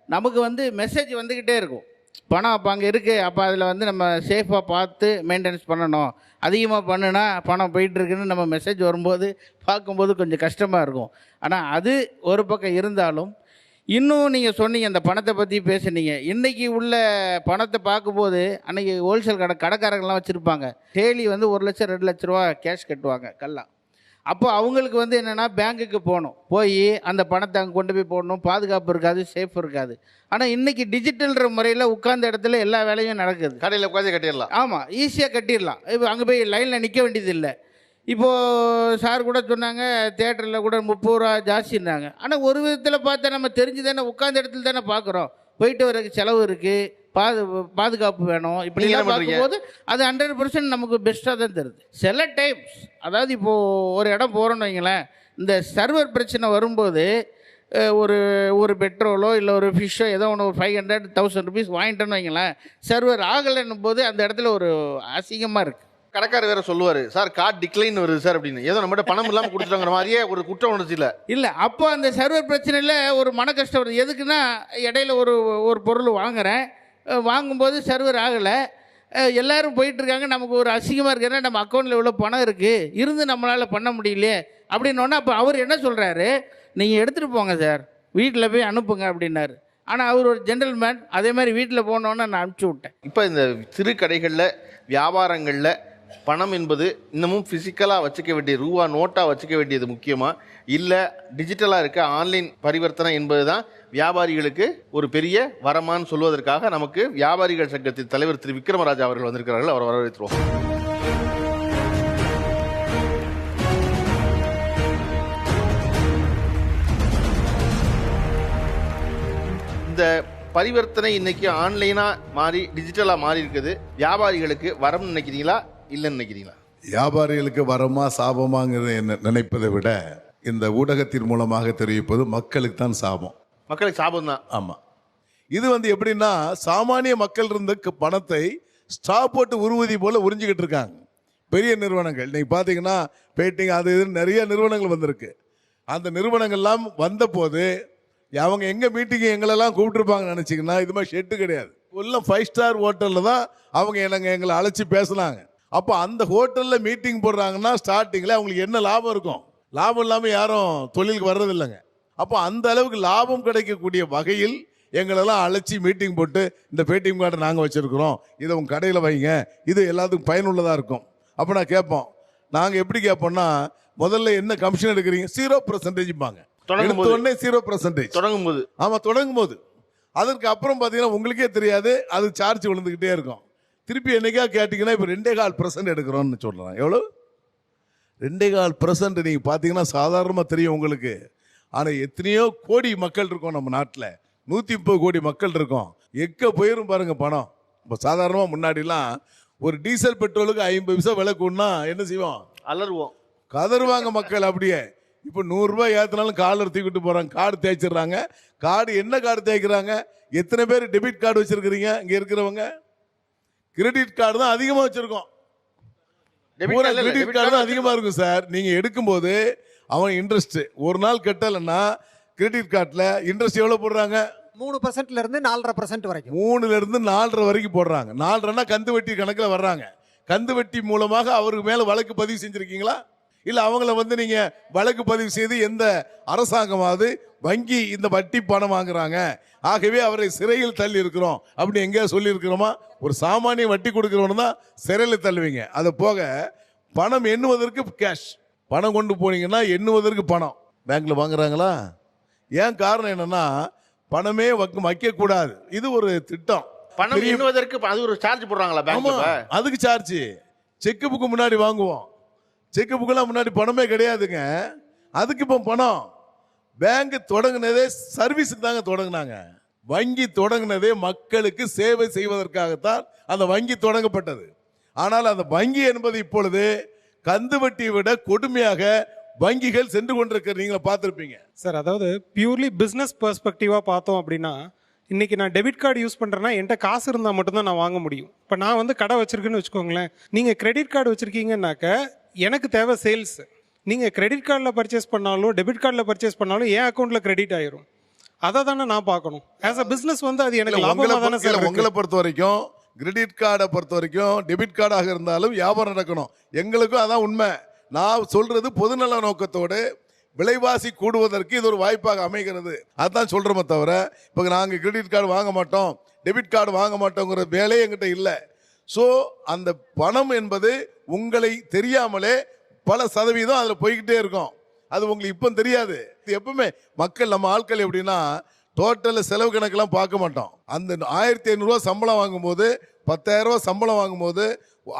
நமக்கு வந்து மெசேஜ் வந்துக்கிட்டே இருக்கும், பணம் அப்போ அங்கே இருக்குது, அப்போ அதில் வந்து நம்ம சேஃபாக பார்த்து மெயின்டெனன்ஸ் பண்ணணும், அதிகமாக பண்ணுனா பணம் போயிட்டுருக்குன்னு நம்ம மெசேஜ் வரும்போது பார்க்கும்போது கொஞ்சம் கஷ்டமாக இருக்கும். ஆனால் அது ஒரு பக்கம் இருந்தாலும், இன்னும் நீங்கள் சொன்னீங்க அந்த பணத்தை பற்றி பேசுனீங்க. இன்றைக்கி உள்ள பணத்தை பார்க்கும்போது அன்றைக்கி ஹோல்சேல் கடைக்காரங்கள்லாம் வச்சுருப்பாங்க, டெய்லி வந்து 1 லட்சம் 2 லட்ச ரூபா கேஷ் கட்டுவாங்க கல்லாம். அப்போ அவங்களுக்கு வந்து என்னென்னா பேங்க்குக்கு போய் அந்த பணத்தை அங்கே கொண்டு போய் போடணும், பாதுகாப்பு இருக்காது, சேஃப் இருக்காது. ஆனால் இன்றைக்கி டிஜிட்டல்ன்ற முறையில் உட்கார்ந்த இடத்துல எல்லா வேலையும் நடக்குது. கடையில் உட்காந்து கட்டிடலாம். ஆமாம், ஈஸியாக கட்டிடலாம். இப்போ அங்கே போய் லைனில் நிற்க வேண்டியதில்லை. இப்போது சார் கூட சொன்னாங்க தேட்டரில் கூட 30 ரூபா ஜாஸ்தின்னாங்க. ஆனால் ஒரு விதத்தில் பார்த்தா நம்ம தெரிஞ்சு தானே உட்கார்ந்த இடத்துல தானே பார்க்குறோம், போயிட்டு வரதுக்கு செலவு இருக்குது, பாதுகாப்பு வேணும். இப்படிலாம் பார்க்கும்போது அது 100% நமக்கு பெஸ்ட்டாக தான் தருது. சில டைம்ஸ் அதாவது இப்போது ஒரு இடம் போகிறோன்னு வைங்களேன், இந்த சர்வர் பிரச்சனை வரும்போது ஒரு பெட்ரோலோ இல்லை ஒரு ஃபிஷ்ஷோ ஏதோ ஒன்று ஒரு 500-1000 ருபீஸ் வாங்கிட்டோன்னு வைங்களேன், சர்வர் ஆகலைன்னும் போது அந்த இடத்துல ஒரு அசிங்கமாக இருக்குது. கடைக்காரர் வேற சொல்லுவார், சார் கார்டு டிக்ளைன் வருது சார் அப்படின்னு, ஏதோ நம்மகிட்ட பணம் இல்லாமல் கொடுத்துட்டாங்கிற மாதிரியே ஒரு குற்றம் உணர்ச்சியில் இல்லை. அப்போ அந்த சர்வர் பிரச்சனையில் ஒரு மன கஷ்டம் வருது. எதுக்குன்னா இடையில ஒரு பொருள் வாங்கும்போது சர்வர் ஆகலை, எல்லோரும் போயிட்டுருக்காங்க, நமக்கு ஒரு அசிங்கமாக இருக்குன்னா நம்ம அக்கௌண்ட்டில் இவ்வளோ பணம் இருந்து நம்மளால் பண்ண முடியலையே அப்படின்னோன்னா, அப்போ அவர் என்ன சொல்கிறாரு, நீங்கள் எடுத்துகிட்டு போங்க சார், வீட்டில் போய் அனுப்புங்க அப்படின்னாரு. ஆனால் அவர் ஒரு ஜென்டல்மேன், அதே மாதிரி வீட்டில் போனோன்னு நான் அனுப்பிச்சி விட்டேன். இப்போ இந்த சிறு கடைகளில் வியாபாரங்களில் பணம் என்பது இன்னமும் ஃபிசிக்கலாக வச்சுக்க வேண்டிய ரூபா நோட்டாக வச்சுக்க வேண்டியது முக்கியமா, இல்லை டிஜிட்டலாக இருக்க ஆன்லைன் பரிவர்த்தனை என்பது தான் வியாபாரிகளுக்கு ஒரு பெரிய வரமான்னு சொல்வதற்காக நமக்கு வியாபாரிகள் சங்கத்தின் தலைவர் திரு விக்ரமராஜா அவர்கள் வந்திருக்கிறார்கள். அவரை வரவேற்றுவோம். இந்த பரிவர்த்தனை இன்னைக்கு ஆன்லைனா மாறி டிஜிட்டலா மாறி இருக்குது. வியாபாரிகளுக்கு வரம் நினைக்கிறீங்களா இல்லைன்னு நினைக்கிறீங்களா? வியாபாரிகளுக்கு வரமா சாபமாங்கிறத நினைப்பதை விட இந்த ஊடகத்தின் மூலமாக தெரிவிப்பது மக்களுக்கு தான் சாபம். மக்களுக்கு சாபம் தான். ஆமா, இது எப்படின்னா சாமானிய மக்கள் இருந்த பணத்தை ஸ்ட்ரா போட்டு உருவதி போல உறிஞ்சிக்கிட்டு இருக்காங்க பெரிய நிறுவனங்கள். இன்னைக்கு பார்த்தீங்கன்னா பேட்டிங் அது இதுன்னு நிறைய நிறுவனங்கள் வந்திருக்கு. அந்த நிறுவனங்கள்லாம் வந்த போது அவங்க எங்க மீட்டிங் எங்களெல்லாம் கூப்பிட்டுருப்பாங்க நினைச்சிங்கன்னா இது மாதிரி ஷெட்டு கிடையாது. எல்லாம் 5 ஸ்டார் ஹோட்டலில் தான் அவங்க எங்களை அழைச்சி பேசினாங்க. அப்போ அந்த ஹோட்டலில் மீட்டிங் போடுறாங்கன்னா ஸ்டார்டிங்கில் அவங்களுக்கு என்ன லாபம் இருக்கும்? லாபம் இல்லாமல் யாரும் தொழிலுக்கு வர்றதில்லைங்க. அப்போ அந்த அளவுக்கு லாபம் கிடைக்கக்கூடிய வகையில் எங்களெல்லாம் அழைச்சி மீட்டிங் போட்டு இந்த பேடிஎம் கார்டை நாங்கள் வச்சுருக்குறோம், இதை உங்கள் கடையில் வைங்க, இது எல்லாத்துக்கும் பயனுள்ளதாக இருக்கும். அப்போ நான் கேட்போம், நாங்கள் எப்படி கேட்போம்னா முதல்ல என்ன கமிஷன் எடுக்கிறீங்க? 0%. உடனே 0% தொடங்கும் போது. ஆமா, தொடங்கும் போது. அதற்கு அப்புறம் பார்த்தீங்கன்னா உங்களுக்கே தெரியாது, அது சார்ஜ் விழுந்துக்கிட்டே இருக்கும். திருப்பி என்னைக்கா கேட்டிங்கன்னா இப்போ 2.25% எடுக்கிறோம்னு சொல்கிறேன். எவ்வளோ? 2.25%. நீங்கள் பார்த்தீங்கன்னா சாதாரணமாக தெரியும் உங்களுக்கு. ஆனால் எத்தனையோ கோடி மக்கள் இருக்கோம் நம்ம நாட்டில். 130 கோடி மக்கள் இருக்கோம். எக்க போயிரும் பாருங்க பணம். இப்போ சாதாரணமாக முன்னாடிலாம் ஒரு டீசல் பெட்ரோலுக்கு 50 பைசா விலை கூடனா என்ன செய்வோம்? அலறுவோம், கதறுவாங்க மக்கள். அப்படியே இப்போ 100 ரூபாய் ஏற்றினாலும் காலர் தூக்கிட்டு போகிறாங்க, கார்டு தேய்ச்சிடுறாங்க. கார்டு என்ன கார்டு தேய்க்கிறாங்க? எத்தனை பேர் டெபிட் கார்டு வச்சிருக்கிறீங்க? இங்கே இருக்கிறவங்க கிரெடிட் கார்டு தான் அதிகமாக வச்சிருக்கோம். கிரெடிட் கார்டு தான் அதிகமாக இருக்கும் சார். நீங்கள் எடுக்கும்போது அவன் இன்ட்ரெஸ்ட் ஒரு நாள் கட்டலைன்னா கிரெடிட் கார்டில் இன்ட்ரெஸ்ட் எவ்வளோ போடுறாங்க? 3% இருந்து 4.5% வரைக்கும். 3ல இருந்து 4.5 வரைக்கும் போடுறாங்க. 4.5 கந்து வட்டி கணக்கில் வர்றாங்க. கந்து வட்டி மூலமாக அவருக்கு மேலே வழக்கு பதிவு செஞ்சுருக்கீங்களா? இல்லை அவங்கள நீங்கள் வழக்கு பதிவு செய்து எந்த அரசாங்கமாவது வங்கி இந்த வட்டி பணம் வாங்குறாங்க, ஆகவே அவரை சிறையில் தள்ளி இருக்கிறோம் அப்படி எங்கேயா சொல்லியிருக்கிறோமா? ஒரு சாமானிய வட்டி கொடுக்கிறவனு தான் சிறையில் தள்ளுவீங்க. அதை போக பணம் எண்ணுவதற்கு கேஷ், பணம் கொண்டு போனீங்கன்னா எண்ணுவதற்கு பணம் பேங்க்ல வாங்குறாங்களா? ஏன் காரணம் என்னன்னா பணமே வைக்கக்கூடாது. இது ஒரு திட்டம். பணம் எண்ணுவதற்கு அது ஒரு சார்ஜ் போடுறாங்களா பேங்க்ல? அதுக்கு சார்ஜ். செக் புக்கு முன்னாடி வாங்குவோம், செக் புக்கெல்லாம் முன்னாடி பணமே கிடையாதுங்க. அதுக்கு இப்போ பணம். பேங்க் தொடங்கினதே சர்வீஸுக்கு தாங்க தொடங்கினாங்க. வங்கி தொடங்கினதே மக்களுக்கு சேவை செய்வதற்காகத்தான் அந்த வங்கி தொடங்கப்பட்டது. ஆனால் அந்த வங்கி என்பது இப்பொழுது கந்து வட்டியை விட கொடுமையாக வங்கிகள் சென்று கொண்டிருக்கிற நீங்க பார்த்துருப்பீங்க சார். அதாவது பியூர்லி பிஸ்னஸ் பெர்ஸ்பெக்டிவாக பார்த்தோம் அப்படின்னா, இன்னைக்கு நான் டெபிட் கார்டு யூஸ் பண்ணுறேன்னா என்கிட்ட காசு இருந்தால் மட்டும்தான் நான் வாங்க முடியும். இப்போ நான் கடை வச்சிருக்கேன்னு வச்சுக்கோங்களேன், நீங்கள் கிரெடிட் கார்டு வச்சுருக்கீங்கன்னாக்க எனக்கு தேவை சேல்ஸ். நீங்கள் கிரெடிட் கார்டில் பர்ச்சேஸ் பண்ணாலும் டெபிட் கார்டில் பர்ச்சேஸ் பண்ணாலும் என் அக்கௌண்ட்டில் கிரெடிட் ஆயிரும். அதை தானே நான் பார்க்கணும். ஆஸ் அ பிஸ்னஸ் அது எனக்கு லாபமாக தானே சார். உங்களை பொறுத்த வரைக்கும் கிரெடிட் கார்டை பொறுத்த வரைக்கும் டெபிட் கார்டாக இருந்தாலும் வியாபாரம் நடக்கணும். எங்களுக்கும் அதான் உண்மை. நான் சொல்றது பொதுநல நோக்கத்தோடு விலைவாசி கூடுவதற்கு இது ஒரு வாய்ப்பாக அமைகிறது. அதுதான் சொல்றோமே தவிர இப்போ நாங்கள் கிரெடிட் கார்டு வாங்க மாட்டோம், டெபிட் கார்டு வாங்க மாட்டோங்கிற வேலையே எங்கிட்ட இல்லை. ஸோ அந்த பணம் என்பது உங்களை தெரியாமலே பல சதவீதம் அதில் போய்கிட்டே இருக்கும். அது உங்களுக்கு இப்போ தெரியாது. எப்பவுமே மக்கள் நம்ம ஆட்கள் எப்படின்னா டோட்டலில் செலவு கணக்கெல்லாம் பார்க்க மாட்டோம். அந்த 1500 ரூபா சம்பளம் வாங்கும்போது, 10,000 ரூபா சம்பளம் வாங்கும்போது,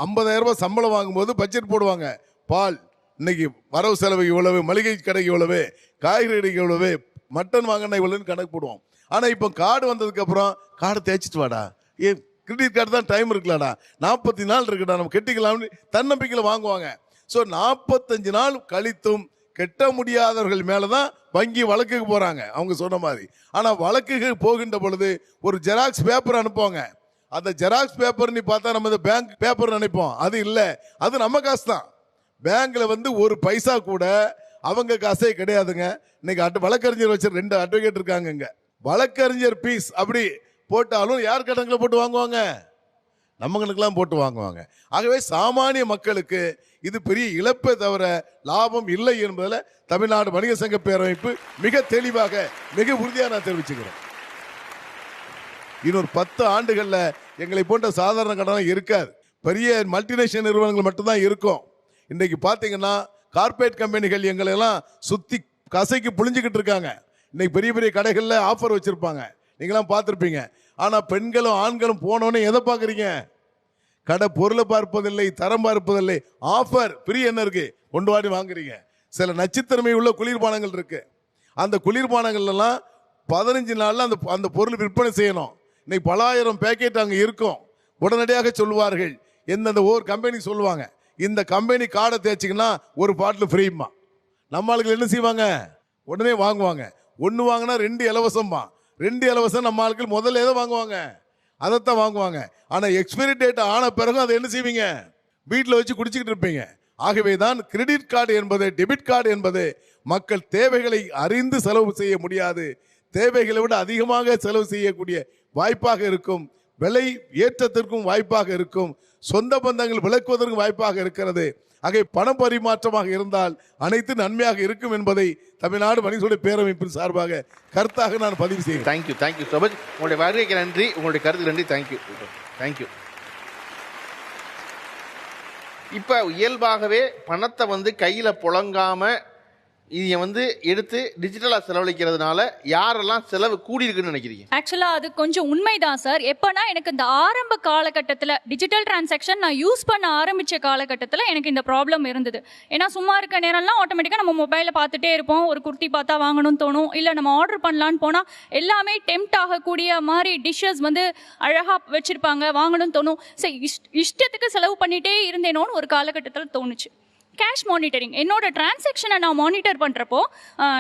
50,000 ரூபா சம்பளம் வாங்கும்போது பட்ஜெட் போடுவாங்க. பால் இன்னைக்கு வரவு செலவு இவ்வளவு, மளிகை கடைக்கு இவ்வளவு, காய்கறி கடைக்கு இவ்வளவு, மட்டன் வாங்கினா இவ்வளவுன்னு கணக்கு போடுவோம். ஆனால் இப்போ கார்டு வந்ததுக்கு அப்புறம் கார்டு தேய்ச்சிட்டு வாடா, கிரெடிட் கார்டு தான் டைம் இருக்கலாடா, 40 நாள் இருக்குடா, நம்ம கெட்டிக்கலாம்னு தன்னம்பிக்கையில் வாங்குவாங்க. ஸோ 45 நாள் கழித்தும் கெட்ட முடியாதவர்கள் மேலே தான் வங்கி வழக்குக்கு போகிறாங்க அவங்க சொன்ன மாதிரி. ஆனால் வழக்குக்கு போகின்ற பொழுது ஒரு ஜெராக்ஸ் பேப்பர் அனுப்புவாங்க. அந்த ஜெராக்ஸ் பேப்பர் நீ பார்த்தா நம்ம இந்த பேங்க் பேப்பர் நினைப்போம், அது இல்லை, அது நம்ம காசு தான். பேங்க்ல ஒரு பைசா கூட அவங்க காசே கிடையாதுங்க. இன்னைக்கு வழக்கறிஞர் வச்சு 2 அட்வொகேட் இருக்காங்க. இங்க வழக்கறிஞர் பீஸ் அப்படி போட்டாலும் யார் கணக்கில் போட்டு வாங்குவாங்க? நம்ம கணக்கெல்லாம் போட்டு வாங்குவாங்க. ஆகவே சாமானிய மக்களுக்கு இது பெரிய இழப்பை தவிர லாபம் இல்லை என்பதில் தமிழ்நாடு வணிக சங்க பேரமைப்பு மிக தெளிவாக மிக உறுதியாக நான் தெரிவிச்சுக்கிறேன். இன்னொரு 10 ஆண்டுகளில் எங்களை போன்ற சாதாரண கடனை இருக்காது. பெரிய மல்டிநேஷனல் நிறுவனங்கள் மட்டும்தான் இருக்கும். இன்றைக்கு பார்த்தீங்கன்னா கார்ப்பரேட் கம்பெனிகள் எங்களெல்லாம் சுற்றி கசைக்கு புழிஞ்சிக்கிட்டு இருக்காங்க. இன்னைக்கு பெரிய பெரிய கடைகளில் ஆஃபர் வச்சுருப்பாங்க, நீங்களாம் பார்த்துருப்பீங்க. ஆனால் பெண்களும் ஆண்களும் போனோன்னே எதை பார்க்குறீங்க? கடை பொருளை பார்ப்பதில்லை, தரம் பார்ப்பதில்லை, ஆஃபர் ஃப்ரீ என்ன இருக்கு கொண்டு வாடி வாங்குறீங்க. சில நச்சுத்தன்மை உள்ள குளிர்பானங்கள் இருக்கு. அந்த குளிர்பானங்கள்லாம் 15 நாளில் அந்த பொருள் விற்பனை செய்யணும். இன்னைக்கு பல ஆயிரம் பேக்கெட் அங்கே இருக்கும். உடனடியாக சொல்லுவார்கள், எந்தெந்த ஒவ்வொரு கம்பெனி சொல்லுவாங்க, இந்த கம்பெனி கார்டை தேய்ச்சிங்கன்னா ஒரு பாட்டில் ஃப்ரீமா. நம்ம ஆளுகள் என்ன செய்வாங்க? உடனே வாங்குவாங்க. ஒன்று வாங்கினா 2 இலவசம்மா. 2 இலவசம் நம்ம ஆட்கள் முதல்ல எதை வாங்குவாங்க? அதைத்தான் வாங்குவாங்க. ஆனால் எக்ஸ்பைரி டேட் ஆன பிறகு அதை என்ன செய்வீங்க? வீட்டில் வச்சு குடிச்சிக்கிட்டு இருப்பீங்க. ஆகவே தான் கிரெடிட் கார்டு என்பது, டெபிட் கார்டு என்பது மக்கள் தேவைகளை அறிந்து செலவு செய்ய முடியாது, தேவைகளை விட அதிகமாக செலவு செய்யக்கூடிய வாய்ப்பாக இருக்கும். விலை ஏற்றத்திற்கும் வாய்ப்பாக இருக்கும். சொந்த பந்தங்கள் விளக்குவதற்கும் வாய்ப்பாக இருக்கிறது. ஆகவே பண பரிமாற்றமாக இருந்தால் அனைத்து நன்மையாக இருக்கும் என்பதை தமிழ்நாடு மனிதனுடைய பேரமைப்பின் சார்பாக கருத்தாக நான் பதிவு செய்கிறேன். Thank you so much. உங்களுடைய வருகைக்கு நன்றி, உங்களுடைய கருத்து நன்றி. தேங்க்யூ. இப்போ இயல்பாகவே பணத்தை கையில் புழங்காம இதை எடுத்து டிஜிட்டலாக செலவழிக்கிறதுனால யாரெல்லாம் செலவு கூடி இருக்குன்னு நினைக்கிறீங்க? ஆக்சுவலாக அது கொஞ்சம் உண்மைதான் சார். எப்போனா எனக்கு இந்த ஆரம்ப காலகட்டத்தில் டிஜிட்டல் டிரான்சாக்ஷன் நான் யூஸ் பண்ண ஆரம்பித்த காலகட்டத்தில் எனக்கு இந்த ப்ராப்ளம் இருந்தது. ஏன்னா சும்மா இருக்க நேரம்லாம் ஆட்டோமேட்டிக்காக நம்ம மொபைலில் பார்த்துட்டே இருப்போம். ஒரு குர்த்தி பார்த்தா வாங்கணும்னு தோணும், இல்லை நம்ம ஆர்டர் பண்ணலான்னு போனால் எல்லாமே டெம்ப்ட் ஆகக்கூடிய மாதிரி டிஷ்ஷஸ் அழகாக வச்சுருப்பாங்க, வாங்கணும்னு தோணும். சரி, இஷ்டத்துக்கு செலவு பண்ணிகிட்டே இருந்தேனோன்னு ஒரு காலகட்டத்தில் தோணுச்சு. கேஷ் மானிட்டரிங், என்னோட டிரான்சாக்ஷனை நான் மானிட்டர் பண்ணுறப்போ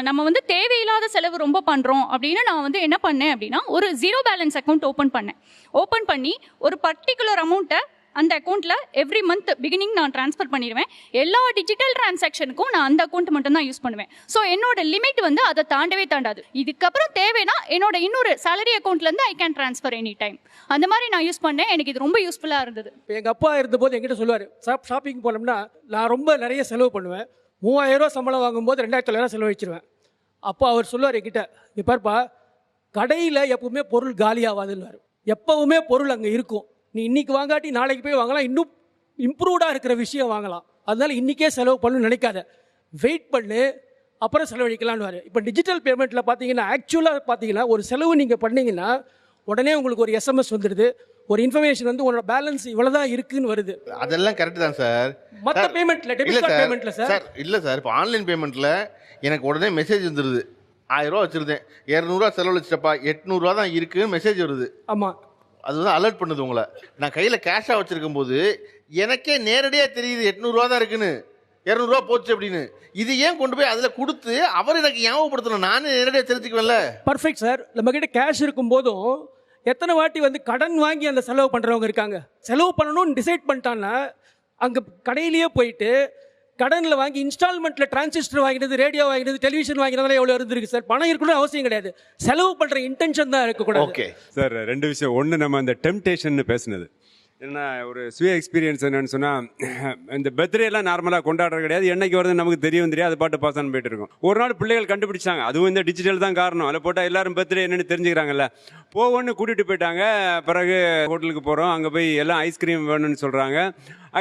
நம்ம தேவையில்லாத செலவு ரொம்ப பண்ணுறோம் அப்படின்னு நான் என்ன பண்ணேன் அப்படின்னா, ஒரு 0 பேலன்ஸ் அக்கௌண்ட் ஓப்பன் பண்ணி ஒரு பர்டிகுலர் அமௌண்ட்டை அந்த அக்கௌண்ட்டில் எவ்ரி மந்த் பிகினிங் நான் ட்ரான்ஸ்ஃபர் பண்ணிடுவேன். எல்லா டிஜிட்டல் டிரான்சாக்ஷனுக்கும் நான் அந்த அக்கௌண்ட் மட்டும் தான் யூஸ் பண்ணுவேன். ஸோ என்னோட லிமிட் அதை தாண்டவே தாண்டாது. இதுக்கப்புறம் தேவைன்னா என்னோட இன்னொரு சேலரி அக்கௌண்ட்லேருந்து I can transfer any time. அந்த மாதிரி நான் யூஸ் பண்ணேன். எனக்கு இது ரொம்ப யூஸ்ஃபுல்லாக இருந்தது. இப்போ எங்கள் அப்பா இருந்தபோது என்கிட்ட சொல்லுவார், ஷாப்பிங் போனோம்னா நான் ரொம்ப நிறைய செலவு பண்ணுவேன். 3000 ரூபா சம்பளம் வாங்கும்போது 2900 செலவழிச்சிருவேன். அப்போ அவர் சொல்லுவார் என்கிட்ட, நீ பார்ப்பா, கடையில் எப்பவுமே பொருள் காலியாகாதுன்னு. எப்பவுமே பொருள் அங்கே இருக்கும். நீ இன்னைக்கு வாங்காட்டி நாளைக்கு போய் வாங்கலாம், இன்னும் இம்ப்ரூவ்டாக இருக்கிற விஷயம் வாங்கலாம். அதனால இன்றைக்கே செலவு பண்ணணும்னு நினைக்காத, வெயிட் பண்ணு, அப்புறம் செலவழிக்கலான்னு. இப்போ டிஜிட்டல் பேமெண்ட்டில் பார்த்தீங்கன்னா, ஆக்சுவலாக பார்த்தீங்கன்னா ஒரு செலவு நீங்கள் பண்ணீங்கன்னா உடனே உங்களுக்கு ஒரு SMS வந்துடுது, ஒரு இன்ஃபர்மேஷன் உங்களோட பேலன்ஸ் இவ்வளவுதான் இருக்குன்னு வருது. அதெல்லாம் கரெக்ட் தான் சார். மற்ற பேமெண்ட்ல, டெபிட் கார்டு பேமெண்ட்ல சார் இல்ல சார். இப்போ ஆன்லைன் பேமெண்ட்ல எனக்கு உடனே மெசேஜ் வந்துருது, 1000 ரூபா வச்சிருந்தேன், 200 ரூபா செலவழிச்சிட்டப்பா, 800 ரூபா தான் இருக்குன்னு மெசேஜ் வருது. ஆமா, அது அலர்ட் பண்ணுது உங்களை. நான் கையில் கேஷாக வச்சிருக்கும் போது எனக்கே நேரடியாக தெரியுது 800 ரூபா தான் இருக்குன்னு, 200 ரூபா போச்சு அப்படின்னு. இது ஏன் கொண்டு போய் அதில் கொடுத்து அவர் எனக்கு ஞாபகப்படுத்தணும்? நானே நேரடியாக தெரிஞ்சுக்குவேன்ல. Perfect sir. நம்ம கிட்ட கேஷ் இருக்கும் போதும் எத்தனை வாட்டி கடன் வாங்கி அந்த செலவு பண்ணுறவங்க இருக்காங்க. செலவு பண்ணணும்னு டிசைட் பண்ணிட்டான்னா அங்கே கடையிலேயே போயிட்டு கடனில் வாங்கி இன்ஸ்டால்மெண்ட்டில் டிரான்சிஸ்டர் வாங்கினது, ரேடியோ வாங்கினது, டெலிவிஷன் வாங்கினதுலாம் எவ்வளோ இருந்திருக்கு சார். பணம் இருக்கணும்னு அவசியம் கிடையாது, செலவு பண்ணுற இன்டென்ஷன் தான் இருக்கக்கூடாது. ஓகே சார், 2 விஷயம். ஒன்று, நம்ம அந்த டெம்டேஷன் பேசுனது ஏன்னா ஒரு சுய எக்ஸ்பீரியன்ஸ் என்னன்னு சொன்னால், இந்த பர்த்டேலாம் நார்மலாக கொண்டாடுறது கிடையாது. என்னைக்கு வருது நமக்கு தெரியும் அது பாட்டு பாஸ் ஆன் போயிட்டு இருக்கும். ஒரு நாள் பிள்ளைகள் கண்டுபிடிச்சாங்க, அதுவும் இந்த டிஜிட்டல் தான் காரணம். அதில் போட்டால் எல்லாரும் பர்த்டே என்னன்னு தெரிஞ்சுக்கிறாங்கல்ல. போவோன்னு கூட்டிகிட்டு போயிட்டாங்க. பிறகு ஹோட்டலுக்கு போகிறோம், அங்கே போய் எல்லாம் ஐஸ்கிரீம் வேணும்னு சொல்கிறாங்க.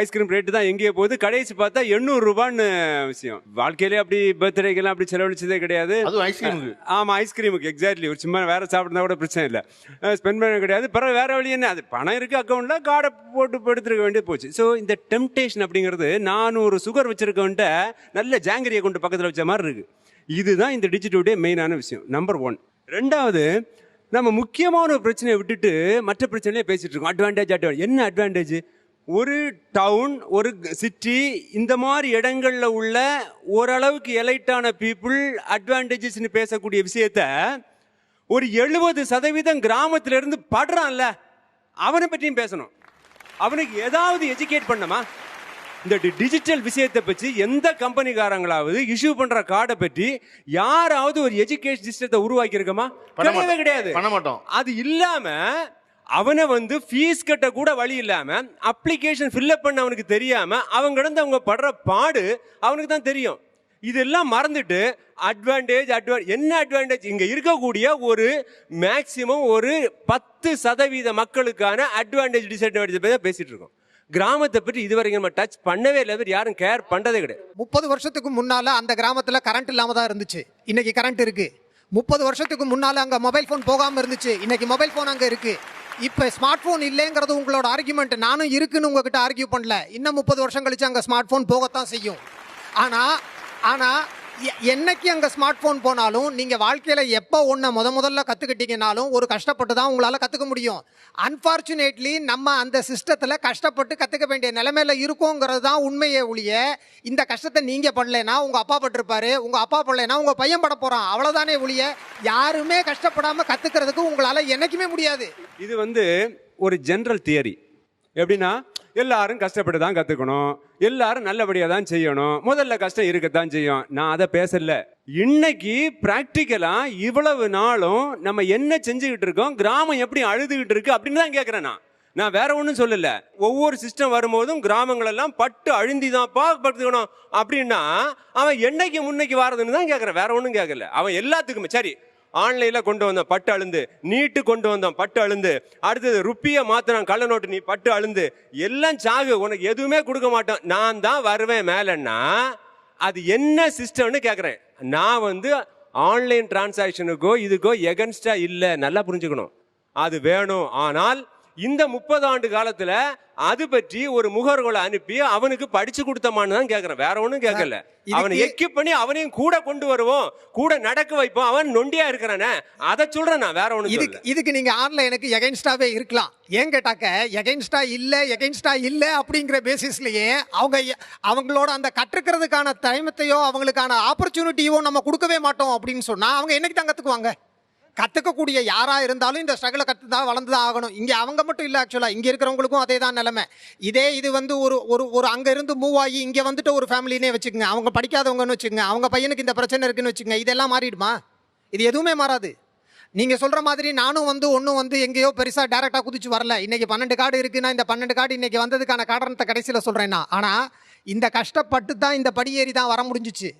ஐஸ்கிரீம் ரேட்டு தான் எங்கேயோ போகுது. கடைசி பார்த்தா 800 ரூபான்னு விஷயம். வாழ்க்கையிலே அப்படி பர்த்டேக்கெல்லாம் அப்படி செலவழிச்சதே கிடையாது. அதுவும் ஐஸ்கிரீமுக்கு. ஆமாம், ஐஸ்கிரீமுக்கு. எக்ஸாக்ட்லி. ஒரு சும்மா வேறு சாப்பிட்றதா கூட பிரச்சனை இல்லை, ஸ்பெண்ட் பண்ண கிடையாது. பிறகு வேறு வழி என்ன, அது பணம் இருக்குது அக்கௌண்ட்டில், கார்டை போட்டு எடுத்துருக்க வேண்டியது போச்சு. ஸோ இந்த டெம்டேஷன் அப்படிங்கிறது 400 சுகர் வச்சுருக்கவன்ட்ட நல்ல ஜாங்கிரியை கொண்டு பக்கத்தில் வச்ச மாதிரி இருக்குது. இதுதான் இந்த டிஜிட்டலுடைய மெயினான விஷயம், நம்பர் 1. 2வது, நம்ம முக்கியமான ஒரு பிரச்சனையை விட்டுட்டு மற்ற பிரச்சனையே பேசிகிட்டு இருக்கோம். அட்வான்டேஜ். என்ன அட்வான்டேஜ்? ஒரு டவுன், ஒரு சிட்டி, இந்த மாதிரி இடங்களில் உள்ள ஓரளவுக்கு எலைட்டான பீப்புள் அட்வான்டேஜஸ்ன்னு பேசக்கூடிய விஷயத்த ஒரு 70% கிராமத்திலிருந்து படுறான்ல, அவனை பற்றியும் பேசணும். அவனுக்கு ஏதாவது எஜுகேட் பண்ணமா? இந்த டிஜிட்டல் விஷயத்தை பற்றி எந்த கம்பெனிக்காரங்களாவது இஷ்யூ பண்ற கார்டை பற்றி யாராவது ஒரு எஜுகேஷன் சிஸ்டத்தை உருவாக்கி இருக்கமா? கிடையவே கிடையாது, பண்ண மாட்டோம். அது இல்லாம அவனை ஃபீஸ் கட்ட கூட வழி இல்லாம அப்ளிகேஷன் ஃபில்அப் பண்ண அவனுக்கு தெரியாம அவங்க கிடந்து அவங்க படுற பாடு அவனுக்கு தான் தெரியும். இதெல்லாம் மறந்துட்டு அட்வான்டேஜ் என்ன அட்வான்டேஜ்? இங்க இருக்கக்கூடிய ஒரு மேக்சிமம் ஒரு 10% மக்களுக்கான அட்வான்டேஜ் டிஸ்அட்வான்டேஜ் பேசிட்டு இருக்கோம். கிராமத்தை பற்றி இதுவரைக்கும் நம்ம டச் பண்ணவே இல்லை, யாரும் கேர் பண்ணுறதே கிடையாது. 30 வருஷத்துக்கு முன்னால அந்த கிராமத்துல கரண்ட் இல்லாம தான் இருந்துச்சு, இன்னைக்கு கரண்ட் இருக்கு. 30 வருஷத்துக்கு முன்னால அங்க மொபைல் ஃபோன் போகாம இருந்துச்சு, இன்னைக்கு மொபைல் ஃபோன் அங்க இருக்கு. இப்ப ஸ்மார்ட் போன் இல்லைங்கிறது உங்களோட ஆர்குமெண்ட். நானும் இருக்குன்னு உங்ககிட்ட ஆர்கியூ பண்ணல. இன்னும் 30 வருஷம் கழிச்சு அங்க ஸ்மார்ட் போன் போகத்தான் செய்யும். ஆனா என்னைக்கு அங்கே ஸ்மார்ட் ஃபோன் போனாலும் நீங்கள் வாழ்க்கையில் எப்போ ஒன்று முதல்ல கற்றுக்கிட்டீங்கனாலும் ஒரு கஷ்டப்பட்டு தான் உங்களால் கற்றுக்க முடியும். அன்ஃபார்ச்சுனேட்லி நம்ம அந்த சிஸ்டத்தில் கஷ்டப்பட்டு கற்றுக்க வேண்டிய நிலைமையில் இருக்கோங்கிறது தான் உண்மையே ஒழிய, இந்த கஷ்டத்தை நீங்கள் படலைன்னா உங்கள் அப்பா பட்டிருப்பாரு, உங்கள் அப்பா படலைன்னா உங்கள் பையன் பட போகிறான், அவ்வளோதானே ஒழிய யாருமே கஷ்டப்படாமல் கற்றுக்கிறதுக்கு உங்களால் என்றைக்குமே முடியாது. இது ஒரு ஜென்ரல் தியரி. எப்படின்னா எல்லாரும் கஷ்டப்பட்டு தான் கற்றுக்கணும், எல்லாரும் நல்லபடியாக தான் செய்யணும், முதல்ல கஷ்டம் இருக்கத்தான் செய்யும். நான் அதை பேசல. இன்னைக்கு ப்ராக்டிக்கலாக இவ்வளவு நாளும் நம்ம என்ன செஞ்சுக்கிட்டு இருக்கோம், கிராமம் எப்படி அழுதுகிட்டு இருக்கு அப்படின்னு தான் கேட்குறேன். நான் வேற ஒன்றும் சொல்லல. ஒவ்வொரு சிஸ்டம் வரும்போதும் கிராமங்கள் எல்லாம் பட்டு அழுந்தி தான் பார்த்துக்கணும் அப்படின்னா அவன் என்னைக்கு முன்னைக்கு வாரதுன்னு தான் கேட்குறேன், வேற ஒன்றும் கேட்கல. அவன் எல்லாத்துக்குமே சரி, ஆன்லைனில் கொண்டு வந்தோம் பட்டு அழுந்து, நீட்டு கொண்டு வந்தோம் பட்டு அழுந்து, அடுத்தது ருப்பியை மாத்திரம் கள்ள நோட்டு நீ பட்டு அழுந்து, எல்லாம் சாகு, உனக்கு எதுவுமே கொடுக்க மாட்டோம், நான் தான் வருவேன் மேலன்னா அது என்ன சிஸ்டம்னு கேட்குறேன். நான் ஆன்லைன் டிரான்சாக்ஷனுக்கோ இதுக்கோ எகன்ஸ்டா இல்லை, நல்லா புரிஞ்சுக்கணும். அது வேணும். ஆனால் இந்த 30 ஆண்டு காலத்துல அது பற்றி ஒரு முகர்களை அனுப்பி அவனுக்கு படிச்சு கொடுத்தமான்னு தான் கேட்கிறேன், வேற ஒன்றும் கேட்கல. அவனை எக்யூப் பண்ணி அவனையும் கூட கொண்டு வருவோம், கூட நடக்க வைப்போம். அவன் நொண்டியா இருக்கிறானே அதை சொல்றேன் நான், வேற ஒன்றும். இதுக்கு நீங்க ஆன்லைனுக்கு எகைன்ஸ்டாவே இருக்கலாம். ஏன் கேட்டாக்க எகைன்ஸ்டா இல்ல அப்படிங்கிற பேசிஸ்லயே அவங்களோட அந்த கற்றுக்கிறதுக்கான டைமத்தையோ அவங்களுக்கான ஆப்பர்ச்சுனிட்டியோ நம்ம கொடுக்கவே மாட்டோம் அப்படின்னு சொன்னா அவங்க என்னைக்கு தான் கத்துக்குவாங்க? கற்றுக்கக்கூடிய யாராக இருந்தாலும் இந்த ஸ்ட்ரகிளை கற்று தான் வளர்ந்து தான் ஆகணும். இங்கே அவங்க மட்டும் இல்லை, ஆக்சுவலாக இங்கே இருக்கிறவங்களுக்கும் அதே தான் நிலைமை. இது ஒரு அங்கே இருந்து மூவ் ஆகி இங்கே வந்துட்டு ஒரு ஃபேமிலினே வச்சுக்கோங்க, அவங்க படிக்காதவங்கன்னு வச்சுக்கோங்க, அவங்க பையனுக்கு இந்த பிரச்சனை இருக்குன்னு வச்சுக்கோங்க, இதெல்லாம் மாறிடுமா? இது எதுவுமே மாறாது. நீங்கள் சொல்கிற மாதிரி நானும் ஒன்றும் எங்கேயோ பெருசாக டேரெக்டாக குதிச்சு வரல. இன்றைக்கி 12 கார்டு இருக்குன்னா இந்த 12 கார்டு இன்றைக்கி வந்ததுக்கான காரணத்தை கடைசியில் சொல்கிறேன்னா, ஆனால் இந்த கஷ்டப்பட்டு தான் இந்த படியேறி தான் வர முடிஞ்சிச்சு.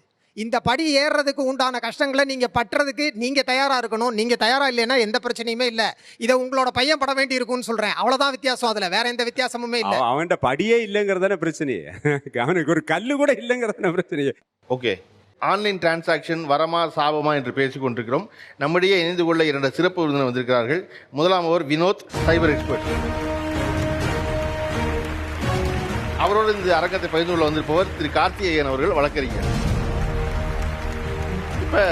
இந்த படி ஏறுறதுக்கு உண்டான கஷ்டங்களை நீங்கள் பட்டுறதுக்கு நீங்கள் தயாராக இருக்கணும். நீங்கள் தயாராக இல்லைன்னா எந்த பிரச்சனையுமே இல்லை. இதை உங்களோட பையன் பட வேண்டி இருக்கும்னு சொல்கிறேன், அவ்வளோதான் வித்தியாசம். அதில் வேற எந்த வித்தியாசமுமே இல்லை. அவன்கிட்ட படியே இல்லைங்கிறதான பிரச்சனையே, அவனுக்கு ஒரு கல்லு கூட இல்லைங்கிறதான பிரச்சனையே. ஓகே, ஆன்லைன் டிரான்சாக்ஷன் வரமா சாபமா என்று பேசிக் கொண்டிருக்கிறோம். நம்முடைய இணைந்து கொள்ள 2 சிறப்பு விருந்தினர் வந்திருக்கிறார்கள். முதலாமவர் வினோத், சைபர் எக்ஸ்பர்ட். அவரோடு இந்த அரங்கத்தை பகிர்ந்து கொள்ள வந்திருப்பவர் திரு கார்த்திகேயன் அவர்கள், வழக்கறிஞர். இப்போ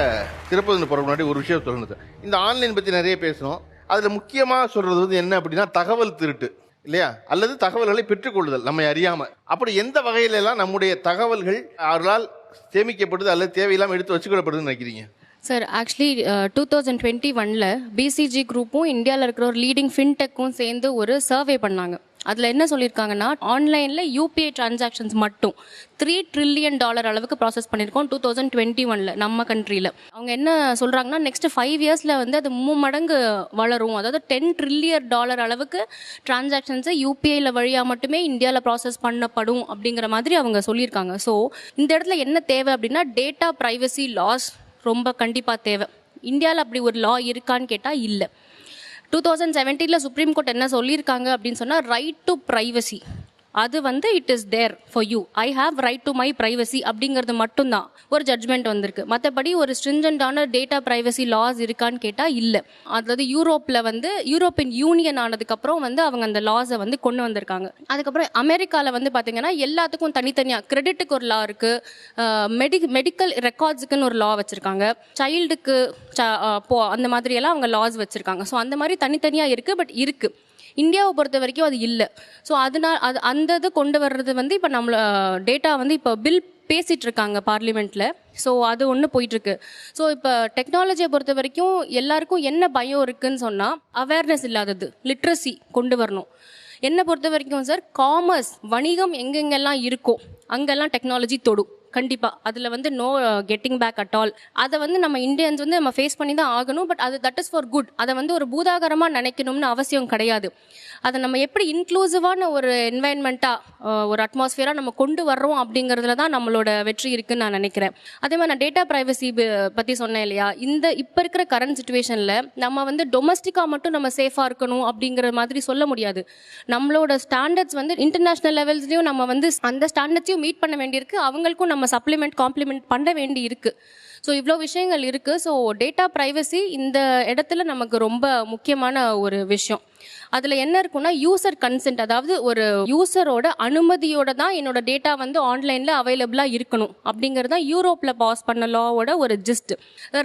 சிறப்பு போகிற முன்னாடி ஒரு விஷயம் சொல்லணும் சார். இந்த ஆன்லைன் பற்றி நிறைய பேசணும். அதில் முக்கியமாக சொல்கிறது என்ன அப்படின்னா தகவல் திருட்டு இல்லையா, அல்லது தகவல்களை பெற்றுக்கொள்ளுதல் நம்ம அறியாமல். அப்படி எந்த வகையிலெல்லாம் நம்முடைய தகவல்கள் அவர்களால் சேமிக்கப்படுது அல்லது தேவையில்லாமல் எடுத்து வச்சுக்கொள்ளப்படுதுன்னு நினைக்கிறீங்க? சார் ஆக்சுவலி 2021 பிசிஜி குரூப்பும் இந்தியாவில் இருக்கிற ஒரு லீடிங் ஃபின்டெக்கும் சேர்ந்து ஒரு சர்வே பண்ணாங்க. அதில் என்ன சொல்லியிருக்காங்கன்னா, ஆன்லைனில் யூபிஐ டிரான்சாக்ஷன்ஸ் மட்டும் $3 trillion அளவுக்கு ப்ராசஸ் பண்ணியிருக்கோம் 2021 நம்ம கண்ட்ரியில். அவங்க என்ன சொல்கிறாங்கன்னா, நெக்ஸ்ட் 5 இயர்ஸில் அது 3 மடங்கு வளரும். அதாவது $10 trillion அளவுக்கு டிரான்சாக்ஷன்ஸை யூபிஐயில் வழியாக மட்டுமே இந்தியாவில் ப்ராசஸ் பண்ணப்படும் அப்படிங்கிற மாதிரி அவங்க சொல்லியிருக்காங்க. ஸோ இந்த இடத்துல என்ன தேவை அப்படின்னா, டேட்டா ப்ரைவசி லாஸ் ரொம்ப கண்டிப்பாக தேவை. இந்தியாவில் அப்படி ஒரு லா இருக்கான்னு கேட்டால் இல்லை. 2017 சுப்ரீம் கோர்ட் என்ன சொல்லியிருக்காங்க அப்படின்னு சொன்னால், ரைட் டு ப்ரைவசி அது it is there for you, I have right to my privacy அப்படிங்கிறது மட்டும்தான் ஒரு ஜட்ஜ்மெண்ட் வந்திருக்கு. மற்றபடி ஒரு ஸ்ட்ரிஞ்சண்டான டேட்டா ப்ரைவசி லாஸ் இருக்கான்னு கேட்டால் இல்லை. அதாவது யூரோப்பில் யூரோப்பியன் யூனியன் ஆனதுக்கப்புறம் அவங்க அந்த லாஸை கொண்டு வந்திருக்காங்க. அதுக்கப்புறம் அமெரிக்காவில் பார்த்தீங்கன்னா எல்லாத்துக்கும் தனித்தனியாக கிரெடிட்டுக்கு ஒரு லா இருக்குது, மெடிக்கல் ரெக்கார்ட்ஸுக்குன்னு ஒரு லா வச்சுருக்காங்க, சைல்டுக்கு அந்த மாதிரியெல்லாம் அவங்க லாஸ் வச்சுருக்காங்க. ஸோ அந்த மாதிரி தனித்தனியாக இருக்குது. பட் இருக்குது, இந்தியாவை பொறுத்த வரைக்கும் அது இல்லை. ஸோ அதனால் அந்த இது கொண்டு வர்றது இப்போ நம்மள டேட்டா இப்போ பில் பேசிகிட்டு இருக்காங்க பார்லிமெண்ட்டில். ஸோ அது ஒன்று போயிட்டுருக்கு. ஸோ இப்போ டெக்னாலஜியை பொறுத்த வரைக்கும் எல்லாருக்கும் என்ன பயம் இருக்குதுன்னு சொன்னால், அவேர்னஸ் இல்லாதது, லிட்ரஸி கொண்டு வரணும். என்னை பொறுத்த வரைக்கும் சார், காமர்ஸ் வணிகம் எங்கெங்கெல்லாம் இருக்கோ அங்கெல்லாம் டெக்னாலஜி தொடும். கண்டிப்பாக அதில் வந்து no getting back at all. அதை வந்து நம்ம இந்தியன்ஸ் வந்து நம்ம ஃபேஸ் பண்ணி தான் ஆகணும். பட் அது தட் இஸ் ஃபார் குட். அதை வந்து ஒரு பூதாகரமாக நினைக்கணும்னு அவசியம் கிடையாது. அதை நம்ம எப்படி இன்க்ளூசிவான ஒரு என்வாயன்மெண்ட்டாக ஒரு அட்மாஸ்ஃபியராக நம்ம கொண்டு வர்றோம் அப்படிங்கிறதுல தான் நம்மளோட வெற்றி இருக்குன்னு நான் நினைக்கிறேன். அதே மாதிரி நான் டேட்டா ப்ரைவசி பற்றி சொன்னேன் இல்லையா, இப்போ இருக்கிற கரண்ட் சுச்சுவேஷனில் நம்ம வந்து டொமஸ்டிக்காக மட்டும் நம்ம சேஃபாக இருக்கணும் அப்படிங்கிற மாதிரி சொல்ல முடியாது. நம்மளோட ஸ்டாண்டர்ட்ஸ் வந்து இன்டர்நேஷ்னல் லெவல்ஸ்லையும் நம்ம வந்து அந்த ஸ்டாண்டர்ட்ஸையும் மீட் பண்ண வேண்டியிருக்கு. அவங்களுக்கும் நம்ம காம்ப்ளிமெண்ட் பண்ண வேண்டி இருக்குது. ஸோ இவ்வளோ விஷயங்கள் இருக்குது. ஸோ டேட்டா ப்ரைவசி இந்த இடத்துல நமக்கு ரொம்ப முக்கியமான ஒரு விஷயம். அதில் என்ன இருக்குன்னா யூசர் கன்சென்ட், அதாவது ஒரு யூசரோட அனுமதியோட தான் என்னோட டேட்டா வந்து ஆன்லைனில் அவைலபிளாக இருக்கணும் அப்படிங்கிறது தான் யூரோப்பில் பாஸ் பண்ண லாவோட ஒரு ஜிஸ்ட்.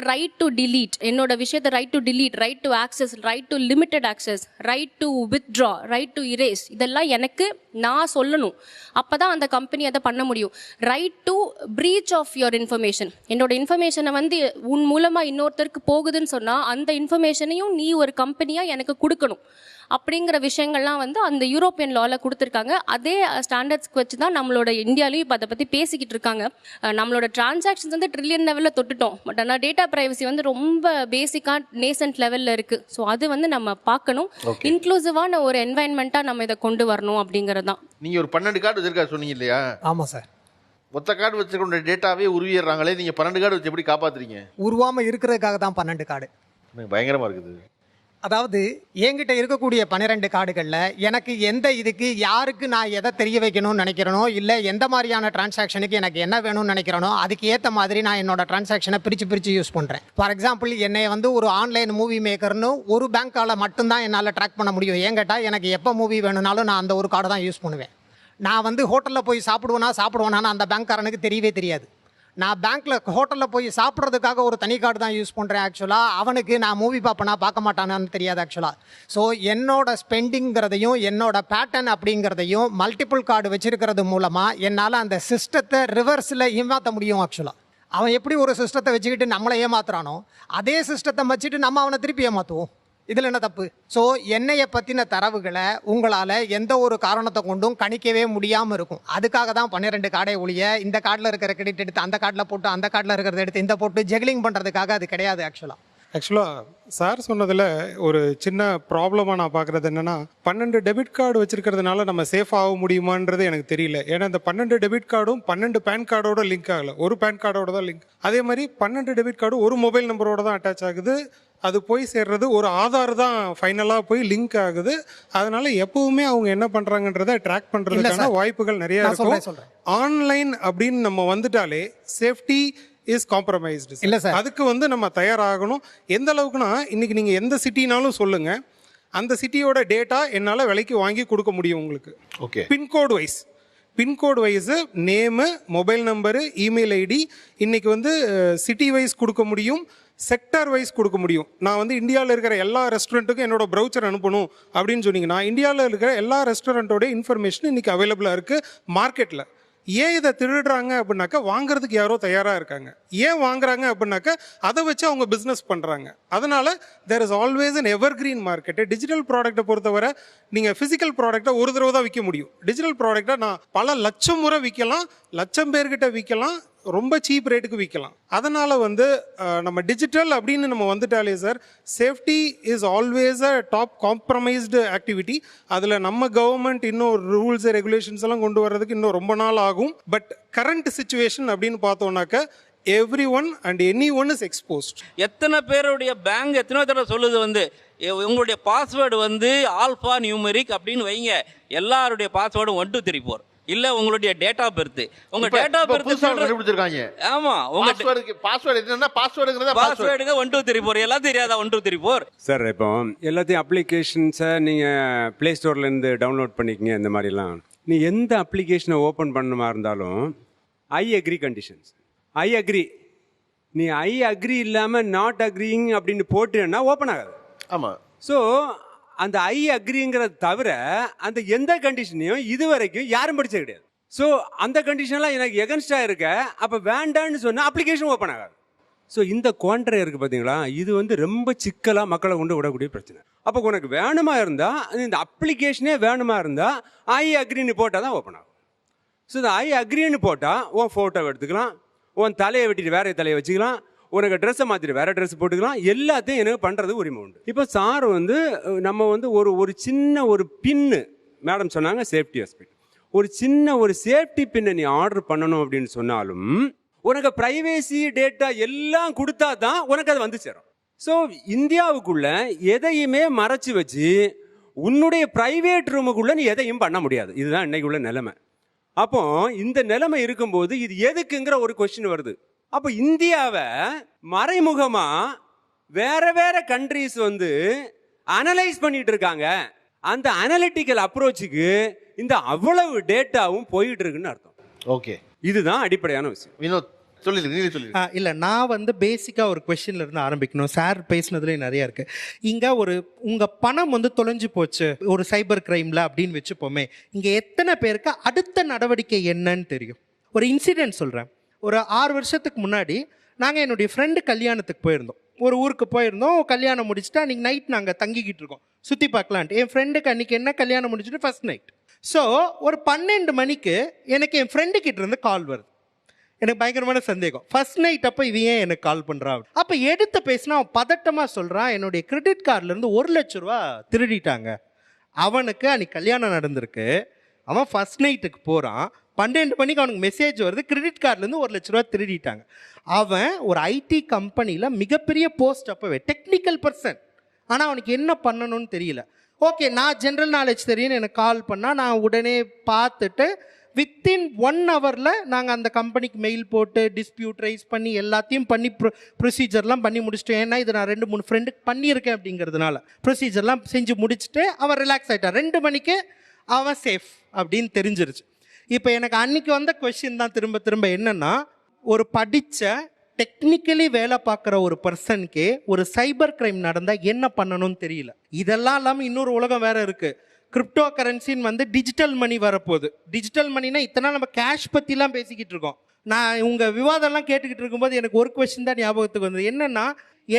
ரைட் டு டிலீட், என்னோட விஷயத்தை right to delete, right to access, right to limited access, right to withdraw, right to erase, இதெல்லாம் எனக்கு நான் சொல்லணும். அப்போ தான் அந்த கம்பெனி அதை பண்ண முடியும். Right to breach of your information, என்னோட இன்ஃபர்மேஷனை வந்து உன் மூலமாக இன்னொருத்தருக்கு போகுதுன்னு சொன்னால் அந்த இன்ஃபர்மேஷனையும் நீ ஒரு கம்பெனியாக எனக்கு கொடுக்கணும் அப்படிங்கிற விஷயங்கள்லாம் வந்து அந்த யூரோப்பியன் லாவில் கொடுத்துருக்காங்க. அதே ஸ்டாண்டர்ட்ஸ்க்கு வச்சு தான் நம்மளோட இந்தியாலையும் இப்போ அதை பற்றி பேசிக்கிட்டு இருக்காங்க. நம்மளோட டிரான்சாக்ஷன்ஸ் வந்து ட்ரில்லியன் லெவலில் தொட்டுட்டோம். பட் ஆனால் டேட்டா ப்ரைவசி வந்து ரொம்ப பேசிக்காக நேசன்ட் லெவலில் இருக்குது. ஸோ அது வந்து நம்ம பார்க்கணும். இன்க்ளூசிவான ஒரு என்வாயன்மெண்ட்டாக நம்ம இதை கொண்டு வரணும் அப்படிங்கிறது தான். நீங்கள் ஒரு 12 கார்டு வச்சிருக்கா சொன்னீங்க இல்லையா? ஆமாம் சார். மொத்த கார்டு வச்சுருக்க டேட்டாவே உருவிடுறாங்களே, நீங்கள் 12 கார்டு வச்சு எப்படி காப்பாற்றுறீங்க? உருவாமல் இருக்கிறதுக்காக தான் 12 கார்டு. பயங்கரமாக இருக்குது. அதாவது என்கிட்ட இருக்கக்கூடிய 12 கார்டுகளில் எனக்கு எந்த இதுக்கு யாருக்கு நான் எதை தெரிய வைக்கணும்னு நினைக்கிறேனோ, இல்லை எந்த மாதிரியான டிரான்சாக்ஷனுக்கு எனக்கு என்ன வேணும்னு நினைக்கிறேனோ அதுக்கு ஏற்ற மாதிரி நான் என்னோட டிரான்சாக்ஷனை பிரித்து யூஸ் பண்ணுறேன். ஃபார் எக்ஸாம்பிள், என்னை வந்து ஒரு ஆன்லைன் மூவி மேக்கர்னு ஒரு பேங்க்கால் மட்டும்தான் என்னால் ட்ராக் பண்ண முடியும். ஏன் கேட்டால் எனக்கு எப்போ மூவி வேணும்னாலும் நான் அந்த ஒரு கார்டை தான் யூஸ் பண்ணுவேன். நான் வந்து ஹோட்டலில் போய் சாப்பிடுவேனான்னு அந்த பேங்க்காரனுக்கு தெரியவே தெரியாது. நான் ஹோட்டலில் போய் சாப்பிட்றதுக்காக ஒரு தனி கார்டு தான் யூஸ் பண்ணுறேன். ஆக்சுவலாக அவனுக்கு நான் மூவி பார்க்க மாட்டானான்னு தெரியாது ஆக்சுவலாக. ஸோ என்னோட ஸ்பெண்டிங்கிறதையும் என்னோட பேட்டர்ன் அப்படிங்கிறதையும் மல்டிபிள் கார்டு வச்சிருக்கிறது மூலமாக என்னால் அந்த சிஸ்டத்தை ரிவர்ஸில் ஏமாற்ற முடியும். ஆக்சுவலாக அவன் எப்படி ஒரு சிஸ்டத்தை வச்சுக்கிட்டு நம்மளை ஏமாத்துறானோ அதே சிஸ்டத்தை வச்சுட்டு நம்ம அவனை திருப்பி ஏமாற்றுவோம். இதில் என்ன தப்பு? ஸோ என்னையை பற்றின தரவுகளை உங்களால் எந்த ஒரு காரணத்தை கொண்டும் கணிக்கவே முடியாமல் இருக்கும். அதுக்காக தான் 12 கார்டை ஒழிய இந்த கார்டில் இருக்கிற கிரெடிட் எடுத்து அந்த கார்டில் போட்டு அந்த கார்டில் இருக்கிறத எடுத்து இந்த போட்டு ஜெக்லிங் பண்ணுறதுக்காக அது கிடையாது. ஆக்சுவலாக சார் சொன்னதில் ஒரு சின்ன ப்ராப்ளமாக நான் பார்க்குறது என்னென்னா, 12 டெபிட் கார்டு வச்சுருக்கிறதுனால நம்ம சேஃப் ஆக முடியுமான்றது எனக்கு தெரியல. ஏன்னா இந்த 12 டெபிட் கார்டும் 12 பேன் கார்டோட லிங்க் ஆகலை, ஒரு பேன் கார்டோட தான் லிங்க். அதே மாதிரி 12 டெபிட் கார்டு ஒரு மொபைல் நம்பரோட தான் அட்டாச் ஆகுது. அது போய் சேர்றது ஒரு ஆதார் தான் ஃபைனலாக போய் லிங்க் ஆகுது. அதனால எப்பவுமே அவங்க என்ன பண்ணுறாங்கன்றதை ட்ராக் பண்ணுறதுக்கான வாய்ப்புகள் நிறைய இருக்கும். ஆன்லைன் அப்படின்னு நம்ம வந்துட்டாலே சேஃப்டி இஸ் காம்ப்ரமைஸ்டு. இல்லை சார், அதுக்கு வந்து நம்ம தயாராகணும். எந்த அளவுக்குன்னா, இன்னைக்கு நீங்கள் எந்த சிட்டினாலும் சொல்லுங்கள், அந்த சிட்டியோட டேட்டா என்னால் விலைக்கு வாங்கி கொடுக்க முடியும் உங்களுக்கு. Okay, pin code wise name, mobile number, email ID, இன்னைக்கு வந்து சிட்டி வைஸ் கொடுக்க முடியும், செக்டார் வைஸ் கொடுக்க முடியும். நான் வந்து இந்தியாவில் இருக்கிற எல்லா ரெஸ்டாரண்ட்டுக்கும் என்னோட ப்ரௌச்சர் அனுப்பணும் அப்படின்னு சொன்னீங்கன்னா, இந்தியாவில் இருக்கிற எல்லா ரெஸ்டாரண்ட்டோட இன்ஃபர்மேஷன் இன்னைக்கு அவைலபிளாக இருக்குது மார்க்கெட்டில். ஏன் இதை திருடுறாங்க அப்படின்னாக்கா, வாங்குறதுக்கு யாரோ தயாராக இருக்காங்க. ஏன் வாங்குறாங்க அப்படின்னாக்கா, அதை வச்சு அவங்க பிஸ்னஸ் பண்ணுறாங்க. அதனால there is always an evergreen market. Digital ப்ராடக்ட்டை பொறுத்தவரை நீங்கள் ஃபிசிக்கல் ப்ராடக்டை ஒரு தடவை தான் விற்க முடியும். டிஜிட்டல் ப்ராடக்டை நான் பல லட்சம் முறை விற்கலாம், லட்சம் பேர்கிட்ட விற்கலாம், ரொம்ப சீப் ரேட்டுக்கு விற்கலாம். அதனால் வந்து நம்ம டிஜிட்டல் அப்படின்னு நம்ம வந்துட்டாலே sir, safety is always a top compromised activity. அதில் நம்ம கவர்மெண்ட் இன்னும் ரூல்ஸ் ரெகுலேஷன்ஸ் எல்லாம் கொண்டு வர்றதுக்கு இன்னும் ரொம்ப நாள் ஆகும். பட் கரண்ட் சிச்சுவேஷன் அப்படின்னு பார்த்தோம்னாக்க everyone and anyone is exposed. எத்தனை பேருடைய பேங்க் எத்தனை தடவை சொல்லுது வந்து உங்களுடைய பாஸ்வேர்டு வந்து ஆல்ஃபா நியூமெரிக் அப்படின்னு வைங்க, எல்லாருடைய பாஸ்வேர்டும் 1 2 3 4 இல்ல உங்களுடைய டேட் ஆஃப் பர்த். உங்க டேட் ஆஃப் பர்த் கண்டுபிடிச்சிருக்காங்க. ஆமா, உங்க பாஸ்வேர்டு என்னன்னா பாஸ்வேர்டுங்க 1 2 3 4 எல்லாம் தெரியாதா? 1 2 3 4 சார், இப்போ எல்லாத்தையும் அப்ளிகேஷன்ஸை நீங்கள் ப்ளே ஸ்டோர்லேருந்து டவுன்லோட் பண்ணிக்கங்க. இந்த மாதிரிலாம் நீ எந்த அப்ளிகேஷனை ஓப்பன் பண்ணுமா இருந்தாலும் I agree conditions, I agree. நீ ஐ அக்ரி இல்லாமல் நாட் அக்ரிங் அப்படின்னு போட்டுன்னா ஓப்பன் ஆகாது. ஆமாம். ஸோ அந்த ஐ அக்ரிங்கிறத தவிர அந்த எந்த கண்டிஷனையும் இது வரைக்கும் யாரும் படிச்சது கிடையாது. ஸோ அந்த கண்டிஷன்லாம் எனக்கு எகன்ஸ்டாக இருக்க, அப்போ வேண்டான்னு சொன்னால் அப்ளிகேஷன் ஓப்பன் ஆகாது. ஸோ இந்த குவான்ட்ரே இருக்குது பார்த்தீங்களா, இது வந்து ரொம்ப சிக்கலாக மக்களை கொண்டு விடக்கூடிய பிரச்சனை. அப்போ உனக்கு வேணுமா இருந்தால், இந்த அப்ளிகேஷனே வேணுமா இருந்தால் ஐ அக்ரின்னு போட்டால் தான் ஓப்பன் ஆகும். ஸோ இந்த ஐ அக்ரின்னு போட்டால் உன் ஃபோட்டோ எடுத்துக்கலாம், உன் தலையை வெட்டிட்டு வேற தலையை வச்சுக்கலாம், உனக்கு ட்ரெஸ்ஸை மாற்றிட்டு வேற ட்ரெஸ் போட்டுக்கலாம், எல்லாத்தையும் எனக்கு பண்ணுறது உரிமை உண்டு. இப்போ சார் வந்து நம்ம வந்து ஒரு சின்ன ஒரு பின்னு, மேடம் சொன்னாங்க சேஃப்டி ஆஸ்பெக்ட், ஒரு சின்ன ஒரு சேஃப்டி பின்னை நீ ஆர்டர் பண்ணணும் அப்படின்னு சொன்னாலும் உனக்கு ப்ரைவேசி டேட்டா எல்லாம் கொடுத்தா தான் உனக்கு அது வந்து சேரும். ஸோ இந்தியாவுக்குள்ள எதையுமே மறைச்சு வச்சு உன்னுடைய பிரைவேட் ரூமுக்குள்ள நீ எதையும் பண்ண முடியாது. இதுதான் இன்னைக்கு உள்ள நிலைமை. அப்போ இந்த நிலைமை இருக்கும்போது இது எதுக்குங்கிற ஒரு கொஸ்டின் வருது. அப்போ இந்தியாவை மறைமுகமா வேற வேற கண்ட்ரிஸ் வந்து அனலைஸ் பண்ணிட்டு இருக்காங்க. அந்த அனலிட்டிக்கல் அப்ரோச்சுக்கு இந்த அவ்வளவு டேட்டாவும் போயிட்டு இருக்குன்னு அர்த்தம். ஓகே, இதுதான் அடிப்படையான விஷயம். வினோத் சொல்லி இல்லை, நான் வந்து பேசிக்காக ஒரு கொஸ்டின்ல இருந்து ஆரம்பிக்கணும். சார் பேசினதுலேயே நிறைய இருக்கு. இங்கே உங்கள் பணம் வந்து தொலைஞ்சு போச்சு ஒரு சைபர் கிரைமில் அப்படின்னு வச்சுப்போமே, இங்கே எத்தனை பேருக்கு அடுத்த நடவடிக்கை என்னன்னு தெரியும்? ஒரு இன்சிடென்ட் சொல்கிறேன். ஒரு 6 வருஷத்துக்கு முன்னாடி நாங்கள் என்னுடைய ஃப்ரெண்டு கல்யாணத்துக்கு போயிருந்தோம். ஒரு ஊருக்கு போயிருந்தோம். கல்யாணம் முடிச்சுட்டு அன்றைக்கி நைட் நாங்கள் தங்கிக்கிட்டு இருக்கோம் சுற்றி பார்க்கலான்ட்டு. என் ஃப்ரெண்டுக்கு அன்றைக்கி என்ன கல்யாணம் முடிச்சுட்டு ஃபர்ஸ்ட் நைட். ஸோ ஒரு 12 மணிக்கு எனக்கு என் ஃப்ரெண்டுக்கிட்ட இருந்து கால் வருது. எனக்கு பயங்கரமான சந்தேகம். ஃபர்ஸ்ட் நைட் அப்போ இவன் ஏன் எனக்கு கால் பண்ணுறான்? அப்போ எடுத்து பேசினா அவன் பதட்டமாக சொல்கிறான், என்னுடைய கிரெடிட் கார்டிலேருந்து 1 லட்ச ரூபா திருடிட்டாங்க. அவனுக்கு அன்றைக்கி கல்யாணம் நடந்திருக்கு. அவன் ஃபர்ஸ்ட் நைட்டுக்கு போகிறான். 12 மணிக்கு அவனுக்கு மெசேஜ் வருது, கிரெடிட் கார்ட்லேருந்து 1 லட்ச ரூபா திருடிட்டாங்க. அவன் ஒரு ஐடி கம்பெனியில் மிகப்பெரிய போஸ்ட், அப்போவே டெக்னிக்கல் பர்சன். ஆனால் அவனுக்கு என்ன பண்ணணும்னு தெரியல. ஓகே, நான் ஜென்ரல் நாலேஜ் தெரியும்னு எனக்கு கால் பண்ணால் நான் உடனே பார்த்துட்டு வித்தின் 1 ஹவரில் நாங்கள் அந்த கம்பெனிக்கு மெயில் போட்டு டிஸ்பியூட் ரைஸ் பண்ணி எல்லாத்தையும் பண்ணி ப்ரொசீஜர்லாம் பண்ணி முடிச்சிட்டேன். ஏன்னா இது நான் 2-3 ஃப்ரெண்டுக்கு பண்ணியிருக்கேன் அப்படிங்கிறதுனால ப்ரொசீஜர்லாம் செஞ்சு முடிச்சுட்டு அவன் ரிலாக்ஸ் ஆகிட்டான். 2 மணிக்கு அவன் சேஃப் அப்படின்னு தெரிஞ்சிருச்சு. இப்போ எனக்கு அன்னைக்கு வந்த கொஸ்டின் தான் திரும்ப திரும்ப என்னன்னா, ஒரு படித்த டெக்னிக்கலி வேலை பார்க்குற ஒரு பர்சனுக்கே ஒரு சைபர் கிரைம் நடந்தால் என்ன பண்ணணும்னு தெரியல. இதெல்லாம் இல்லாமல் இன்னொரு உலகம் வேற இருக்குது. கிரிப்டோ கரன்சின்னு வந்து டிஜிட்டல் மணி வரப்போகுது. டிஜிட்டல் மணினா இத்தனை நம்ம கேஷ் பற்றிலாம் பேசிக்கிட்டு இருக்கோம். நான் உங்கள் விவாதம்லாம் கேட்டுக்கிட்டு இருக்கும்போது எனக்கு ஒரு கொஸ்டின் தான் ஞாபகத்துக்கு வந்தது. என்னென்னா,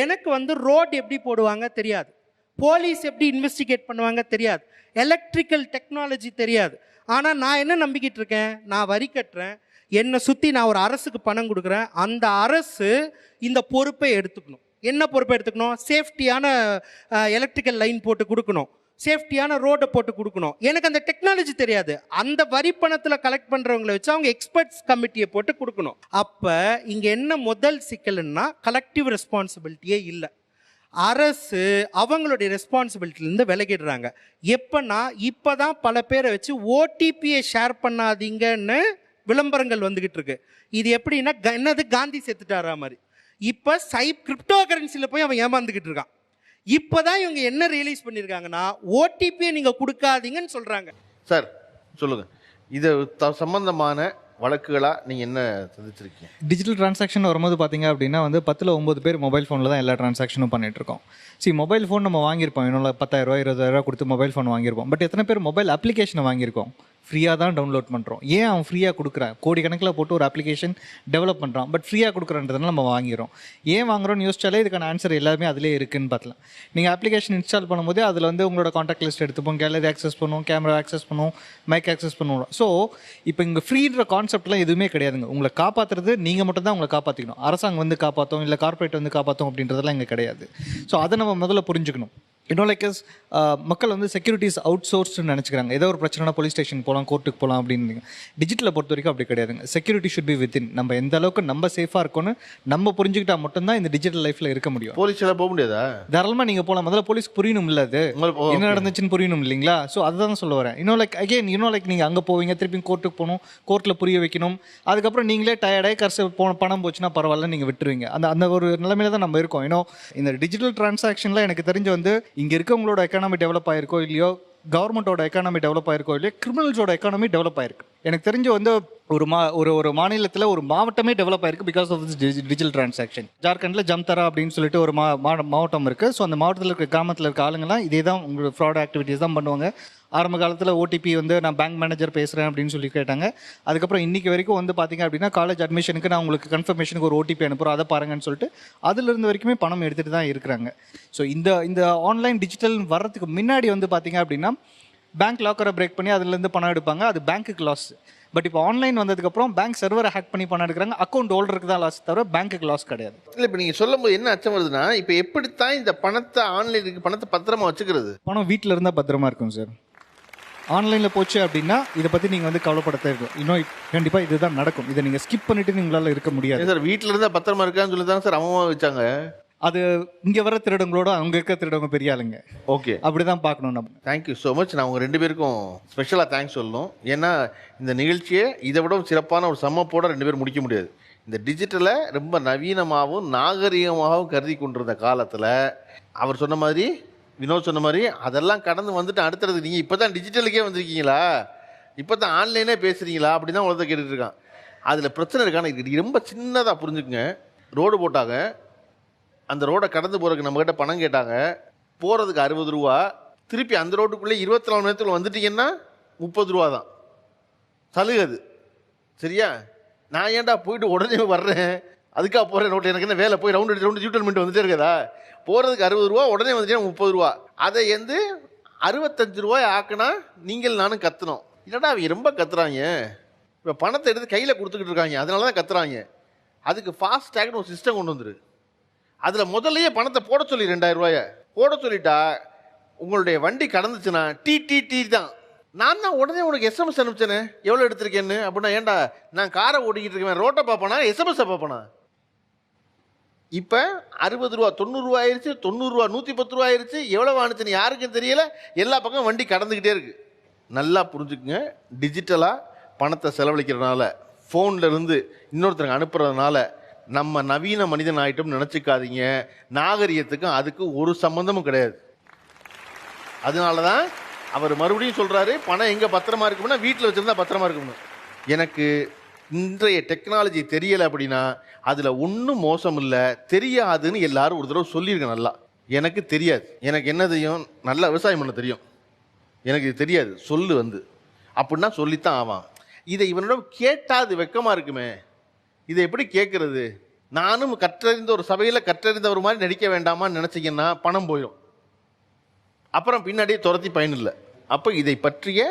எனக்கு வந்து ரோடு எப்படி போடுவாங்க தெரியாது, போலீஸ் எப்படி இன்வெஸ்டிகேட் பண்ணுவாங்க தெரியாது, எலக்ட்ரிக்கல் டெக்னாலஜி தெரியாது. ஆனால் நான் என்ன நம்பிக்கிட்டு இருக்கேன், நான் வரி கட்டுறேன், என்னை சுற்றி நான் ஒரு அரசுக்கு பணம் கொடுக்குறேன், அந்த அரசு இந்த பொறுப்பை எடுத்துக்கணும். என்ன பொறுப்பை எடுத்துக்கணும்? சேஃப்டியான எலக்ட்ரிக்கல் லைன் போட்டு கொடுக்கணும், சேஃப்டியான ரோடை போட்டு கொடுக்கணும். எனக்கு அந்த டெக்னாலஜி தெரியாது. அந்த வரி பணத்தில் கலெக்ட் பண்ணுறவங்களை வச்சு அவங்க எக்ஸ்பர்ட்ஸ் கமிட்டியை போட்டு கொடுக்கணும். அப்போ இங்கே என்ன முதல் சிக்கல்னா, கலெக்டிவ் ரெஸ்பான்சிபிலிட்டியே இல்லை. அரசு அவங்களுடைய ரெஸ்பான்சிபிலிட்டிலேருந்து விலகிடுறாங்க. எப்போனா, இப்போ தான் பல பேரை வச்சு ஓடிபியை ஷேர் பண்ணாதீங்கன்னு விளம்பரங்கள் வந்துக்கிட்டு இருக்கு. இது எப்படின்னா, என்னது காந்தி செத்துட்டாரா மாதிரி. இப்போ கிரிப்டோ கரன்சியில் போய் அவன் ஏமாந்துக்கிட்டு இருக்கான். இப்போதான் இவங்க என்ன ரியலைஸ் பண்ணியிருக்காங்கன்னா, ஓடிபியை நீங்கள் கொடுக்காதீங்கன்னு சொல்கிறாங்க. சார் சொல்லுங்கள், இது சம்பந்தமான வழக்குகளாக நீங்கள் என்ன சந்திச்சிருக்கீங்க? டிஜிட்டல் டிரான்சாக்ஷன் வரும்போது பார்த்தீங்க அப்படின்னா வந்து 10ல் 9 பேர் மொபைல் ஃபோனில் தான் எல்லா டிரான்சாக்ஷனும் பண்ணிகிட்ருக்கோம். மொபைல் ஃபோன் நம்ம வாங்கியிருப்போம், இன்னொரு 10,000 20,000 கொடுத்து மொபைல் ஃபோன் வாங்கியிருப்போம். பட் எத்தனை பேர் மொபைல் அப்ளிகேஷனை வாங்கியிருக்கோம்? ஃப்ரீயாக தான் டவுன்லோட் பண்ணுறோம். ஏன் அவன் ஃப்ரீயாக கொடுக்குறான்? கோடிக்கணக்கில் போட்டு ஒரு அப்ளிகேஷன் டெவலப் பண்ணுறான், பட் ஃப்ரீயாக கொடுக்குறன்றதுனால நம்ம வாங்கிறோம். ஏன் வாங்குறோம்னு யோசிச்சாலே இதுக்கான ஆன்சர் எல்லாமே அதிலே இருக்குன்னு பார்த்தலாம். நீங்கள் அப்ளிகேஷன் இன்ஸ்டால் பண்ணும்போது அதில் வந்து உங்களோட காண்டாக்ட் லிஸ்ட் எடுத்துப்போம், கேலரி ஆக்சஸ் பண்ணுவோம், கேமரா ஆக்சஸ் பண்ணுவோம், மைக் ஆக்சஸ் பண்ணுவோம். ஸோ இப்போ இங்கே ஃப்ரீன்ற கான்செப்ட்லாம் எதுவுமே கிடையாதுங்க. உங்களை காப்பாற்றுறது நீங்கள் மட்டும் தான் உங்களை காப்பாற்றிக்கணும். அரசாங்கம் வந்து காப்பாற்றும், இல்லை கார்பரேட் வந்து காப்பாற்றும் அப்படின்றதெல்லாம் இங்கே கிடையாது. ஸோ அதை நம்ம முதல்ல புரிஞ்சுக்கணும். இன்னும் லைக் மக்கள் வந்து செக்யூரிட்டிஸ் அவுட் சோர்ஸ்ன்னு நினச்சிக்கிறாங்க. ஏதோ ஒரு பிரச்சனைனா போலீஸ் ஸ்டேஷன் போகலாம், கோர்ட்டுக்கு போகலாம் அப்படின்னு. டிஜிட்டலை பொறுத்த வரைக்கும் அப்படி கிடையாதுங்க. Security should be within. நம்ம எந்த அளவுக்கு நம்ம சேஃபாக இருக்கோன்னு நம்ம புரிஞ்சுக்கிட்டா மட்டும்தான் இந்த டிஜிட்டல் லைஃப்பில் இருக்க முடியும். போலீஸ் எல்லாம் போக முடியாதா? தாராளமாக நீங்கள் போகலாம். முதல்ல போலீஸ்க்கு புரியணும் இல்லை, அது என்ன நடந்துச்சுன்னு புரியணும் இல்லைங்களா? ஸோ அதுதான் சொல்ல வரேன். இன்னும் லைக் அகெயின் நீங்கள் அங்கே போவீங்க, திருப்பி கோர்ட்டுக்கு போகணும், கோர்ட்டில் புரிய வைக்கணும். அதுக்கப்புறம் நீங்களே டயர்டாகி கடைசி பணம் போச்சுன்னா பரவாயில்ல, நீங்கள் விட்டுருவீங்க. அந்த ஒரு நிலைமையில தான் நம்ம இருக்கோம். இன்னும் இந்த டிஜிட்டல் டிரான்சாக்ஷனில் எனக்கு தெரிஞ்சு வந்து இங்கே இருக்கவங்களோட எக்கானமி டெவலப் ஆயிருக்கோ இல்லையோ, கவர்மெண்ட்டோட எக்கானமி டெவலப் ஆயிருக்கோ இல்லையோ, கிரிமினல்ஸோட எக்கானமி டெவலப் ஆயிருக்கு. எனக்கு தெரிஞ்சு வந்து ஒரு மாநிலத்தில் ஒரு மாவட்டமே டெவலப் ஆயிருக்கு because of this digital transaction. ஜார்க்கண்டில் ஜம்தரா அப்படின்னு சொல்லிட்டு ஒரு மாவட்டம் இருக்குது. ஸோ அந்த மாவட்டத்தில் இருக்க கிராமத்தில் இருக்க ஆளுங்கெல்லாம் இதே தான் உங்களோட ஃப்ராட் ஆக்டிவிட்டீஸ் தான் பண்ணுவாங்க. ஆரம்ப காலத்தில் ஓடிபி வந்து நான் பேங்க் மேனேஜர் பேசுகிறேன் அப்படின்னு சொல்லி கேட்டாங்க. அதுக்கப்புறம் இன்றைக்கி வரைக்கும் வந்து பார்த்திங்க அப்படின்னா, காலேஜ் அட்மிஷனுக்கு நான் உங்களுக்கு கன்ஃபர்மேஷனுக்கு ஒரு ஓடிபி அனுப்புகிறோம், அதை பாருங்கன்னு சொல்லிட்டு அதிலிருந்து வரைக்குமே பணம் எடுத்துகிட்டு தான் இருக்கிறாங்க. ஸோ இந்த ஆன்லைன் டிஜிட்டல் வர்றதுக்கு முன்னாடி வந்து பார்த்திங்க அப்படின்னா, பேங்க் லாக்கரை பிரேக் பண்ணி அதுலேருந்து பணம் எடுப்பாங்க, அது பேங்க்குக்கு லாஸ். பட் இப்போ ஆன்லைன் வந்ததுக்கப்புறம் பேங்க் சர்வரை ஹேக் பண்ணி பணம் எடுக்கிறாங்க, அக்கௌண்ட் ஹோல்டருக்கு தான் லாஸ் தவிர பேங்க்குக்கு லாஸ் கிடையாது. இல்லை, இப்போ நீங்கள் சொல்லும் போது என்ன அச்சம் வருதுன்னா, இப்போ எப்படித்தான் இந்த பணத்தை ஆன்லைனுக்கு பணத்தை பத்திரமா வச்சுக்கிறது? பணம் வீட்டில் இருந்தால் பத்திரமா இருக்கும் சார். ஆன்லைனில் போச்சு அப்படின்னா இதை பற்றி நீங்கள் வந்து கவலைப்பட தேவை. இன்னும் கண்டிப்பாக இதுதான் நடக்கும். இதை நீங்கள் ஸ்கிப் பண்ணிட்டு நீங்களால இருக்க முடியாது சார். வீட்டில் இருந்தால் பத்திரமா இருக்கான்னு சொல்லி தான் சார் அம்மா வச்சாங்க. அது இங்கே வர திருடங்களோட அங்கே இருக்க திருடவங்க பெரிய ஆளுங்க. ஓகே, அப்படி தான் பார்க்கணும் நம்ம. Thank you so much. நான் உங்கள் 2 பேருக்கும் ஸ்பெஷலாக தேங்க்ஸ் சொல்லணும். ஏன்னா இந்த நிகழ்ச்சியை இதை விட சிறப்பான ஒரு சம்மப்போட 2 பேரும் முடிக்க முடியாது. இந்த டிஜிட்டலை ரொம்ப நவீனமாகவும் நாகரிகமாகவும் கருதி கொண்டிருந்த காலத்தில் அவர் சொன்ன மாதிரி, வினோத் சொன்ன மாதிரி அதெல்லாம் கடந்து வந்துட்டு அடுத்தது நீங்கள் இப்போ தான் டிஜிட்டலுக்கே வந்திருக்கீங்களா, இப்போ தான் ஆன்லைனே பேசுகிறீங்களா அப்படி தான் உலகத்தை கேட்டுட்டு இருக்கான். அதில் பிரச்சனை இருக்கான இது ரொம்ப சின்னதாக புரிஞ்சுக்குங்க. ரோடு போட்டாங்க, அந்த ரோடை கடந்து போகிறதுக்கு நம்மக்கிட்ட பணம் கேட்டாங்க, போகிறதுக்கு 60 ரூபா, திருப்பி அந்த ரோட்டுக்குள்ளே 24 மணி நேரத்தில் வந்துட்டீங்கன்னா 30 ரூபா தான் சலுகை. அது சரியா? நான் ஏன்டா போயிட்டு உடனே வர்றேன், அதுக்காக போகிறேன் ரோட்டில், எனக்கு என்ன வேலை, போய் ரவுண்ட் அடிச்சு ஜூட்டர் பண்ணிட்டு வந்துட்டே இருக்கதா? போகிறதுக்கு 60 ரூபா, உடனே வந்துட்டீங்கன்னா 30 ரூபா. அதை 65 ரூபாய் ஆக்குனா நீங்கள் நானும் கத்துனோம். இல்லைடா அவங்க ரொம்ப கத்துறாங்க, இப்போ பணத்தை எடுத்து கையில் கொடுத்துக்கிட்டு இருக்காங்க, அதனால தான் கத்துறாங்க. அதுக்கு ஃபாஸ்டேக்னு ஒரு சிஸ்டம் கொண்டு வந்துரு. அதில் முதல்லையே பணத்தை போட சொல்லி 2000 ரூபாயை போட சொல்லிட்டா உங்களுடைய வண்டி கடந்துச்சுன்னா டி தான். நான் தான் உடனே உனக்கு எஸ்எம்எஸ் அனுப்பிச்சேனே எவ்வளோ எடுத்திருக்கேன்னு. அப்படின்னா ஏன்டா நான் காரை ஓட்டிக்கிட்டு இருக்கேன், ரோட்டை பார்ப்பேனா எஸ்எம்எஸ் பார்ப்பேனா? இப்போ 60 ரூபா 90 ரூபா ஆயிடுச்சு, 90 ரூபா 110 ரூபா ஆயிடுச்சு. எவ்வளோ ஆணுச்சுன்னு யாருக்கும் தெரியல, எல்லா பக்கம் வண்டி கடந்துக்கிட்டே இருக்கு. நல்லா புரிஞ்சுக்குங்க, டிஜிட்டலாக பணத்தை செலவழிக்கிறதுனால, ஃபோனில் இருந்து இன்னொருத்தருக்கு அனுப்புறதுனால நம்ம நவீன மனிதன் ஆகிட்டோம் நினச்சிக்காதீங்க. நாகரிகத்துக்கும் அதுக்கு ஒரு சம்பந்தமும் கிடையாது. அதனால தான் அவர் மறுபடியும் சொல்கிறாரு, பணம் எங்கே பத்திரமா இருக்கும்னா வீட்டில் வச்சுருந்தா பத்திரமா இருக்கணும். எனக்கு இன்றைய டெக்னாலஜி தெரியலை அப்படின்னா அதில் ஒன்றும் மோசம் இல்லை, தெரியாதுன்னு எல்லாரும் ஒரு தடவை சொல்லியிருக்கேன். நல்லா எனக்கு தெரியாது, எனக்கு என்ன தெரியும், நல்லா விவசாயம் பண்ண தெரியும், எனக்கு இது தெரியாது சொல்லு அப்படின்னா சொல்லித்தான் ஆவான். இதை இவனிடம் கேட்டால் அது வெக்கமாக இருக்குமே, இதை எப்படி கேட்கறது? நானும் கற்றறிந்த ஒரு சபையில் கற்றறிந்தவர் மாதிரி நடிக்க வேண்டாமான்னு நினச்சிங்கன்னா பணம் போயிடும், அப்புறம் பின்னாடியே துரத்தி பயனில்லை. அப்போ இதை பற்றிய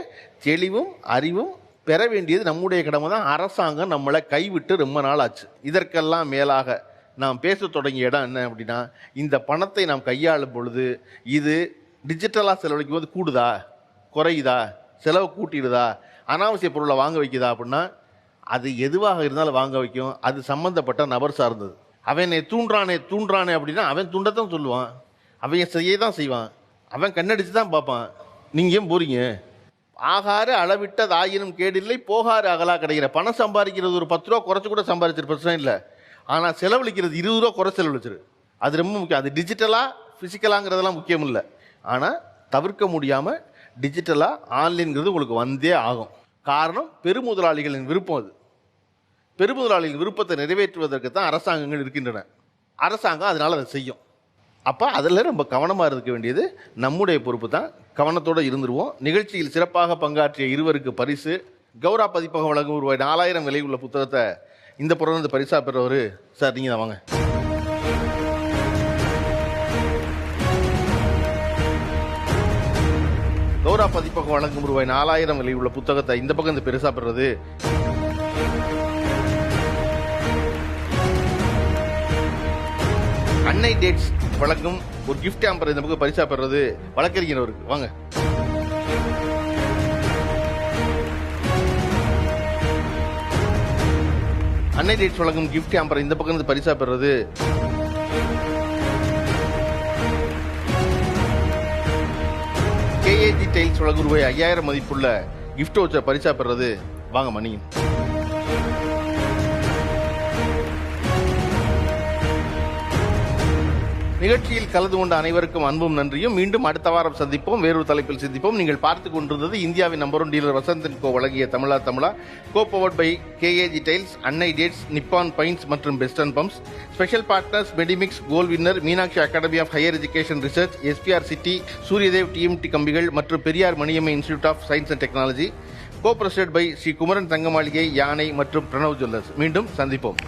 தெளிவும் அறிவும் பெற வேண்டியது நம்முடைய கடமை தான். அரசாங்கம் நம்மளை கைவிட்டு ரொம்ப நாள் ஆச்சு. இதற்கெல்லாம் மேலாக நாம் பேச தொடங்கிய இடம் என்ன அப்படின்னா, இந்த பணத்தை நாம் கையாளும் பொழுது இது டிஜிட்டலாக செலவழிக்கும் போது கூடுதா குறையுதா, செலவு கூட்டிடுதா, அனாவசிய பொருளை வாங்க வைக்குதா அப்படின்னா அது எதுவாக இருந்தாலும் வாங்க வைக்கும். அது சம்மந்தப்பட்ட நபர் சார்ந்தது. அவனை தூண்டுறானே அப்படின்னா அவன் தூண்டத்தான் சொல்லுவான், அவன் செய்ய தான் செய்வான், அவன் கண்ணடிச்சு தான் பார்ப்பான். நீங்கள் ஏன் போகிறீங்க? ஆகாறு அளவிட்டது ஆயினும் கேடில்லை, போகாறு அகலா கிடைக்கிற. பணம் சம்பாதிக்கிறது ஒரு 10 ரூபா குறைச்சி கூட சம்பாதிச்சிரு, பிரச்சனை இல்லை. ஆனால் செலவழிக்கிறது 20 ரூபா குறை செலவழிச்சிரு, அது ரொம்ப முக்கியம். அது டிஜிட்டலாக ஃபிசிக்கலாங்கிறதெல்லாம் முக்கியம் இல்லை. ஆனால் தவிர்க்க முடியாமல் டிஜிட்டலாக ஆன்லைன்கிறது உங்களுக்கு வந்தே ஆகும். காரணம் பெருமுதலாளிகளின் விருப்பம். அது பெருமுதலாளிகளின் விருப்பத்தை நிறைவேற்றுவதற்கு தான் அரசாங்கங்கள் இருக்கின்றன. அரசாங்கம் அதனால் அதை செய்யும். அப்போ அதில் ரொம்ப கவனமாக இருக்க வேண்டியது நம்முடைய பொறுப்பு தான். கவனத்தோடு இருந்துருவோம். நிகழ்ச்சியில் சிறப்பாக பங்காற்றிய இருவருக்கு பரிசு. கௌரா பதிப்பகம் வழங்கும் ரூபாய் 4000 விலை உள்ள புத்தகத்தை இந்த புறந்து பரிசாக பெறவர் சார், நீங்கள் தான் வாங்க. கௌரா பதிப்பகம் வழங்கும் ரூபாய் 4000 விலை உள்ள புத்தகத்தை இந்த பக்கம் இந்த பெருசாக பெறுறது அன்னை டேட்ஸ் வழங்கும் ஒரு கிஃப்ட் ஆம்பர் இந்த பக்கம் பரிசா பெறுறது வழக்கறிஞருக்கு. வாங்க. அன்னை டேட்ஸ் வழங்கும் கிஃப்ட் ஆம்பர் இந்த பக்கம் இருந்து பரிசா பெறுறது கேஏஜி டைல்ஸ் வழங்கும் ரூபாய் 5000 மதிப்புள்ள கிஃப்ட் வச்ச பரிசா பெறுறது வாங்க மணியும். நிகழ்ச்சியில் கலந்து கொண்ட அனைவருக்கும் அன்பும் நன்றியும். மீண்டும் அடுத்த வாரம் சந்திப்போம், வேறொரு தலைப்பில் சந்திப்போம். நீங்கள் பார்த்துக் கொண்டிருந்தது இந்தியாவின் நம்பர் 1 டீலர் வசந்த் கோ வழங்கிய Tamizha co powered by KAG tiles, Annai dates, Nippon paints மற்றும் Beston pumps. Special partners Medimix, Gold Winner, Meenakshi academy of higher education research, SPR city, Suryadev TMT கம்பிகள் மற்றும் Periyar Maniammai institute of science and technology. Co presented by Sri Kumaran Thangamaligai, யானை மற்றும் Pranav jewellers. மீண்டும் சந்திப்போம்.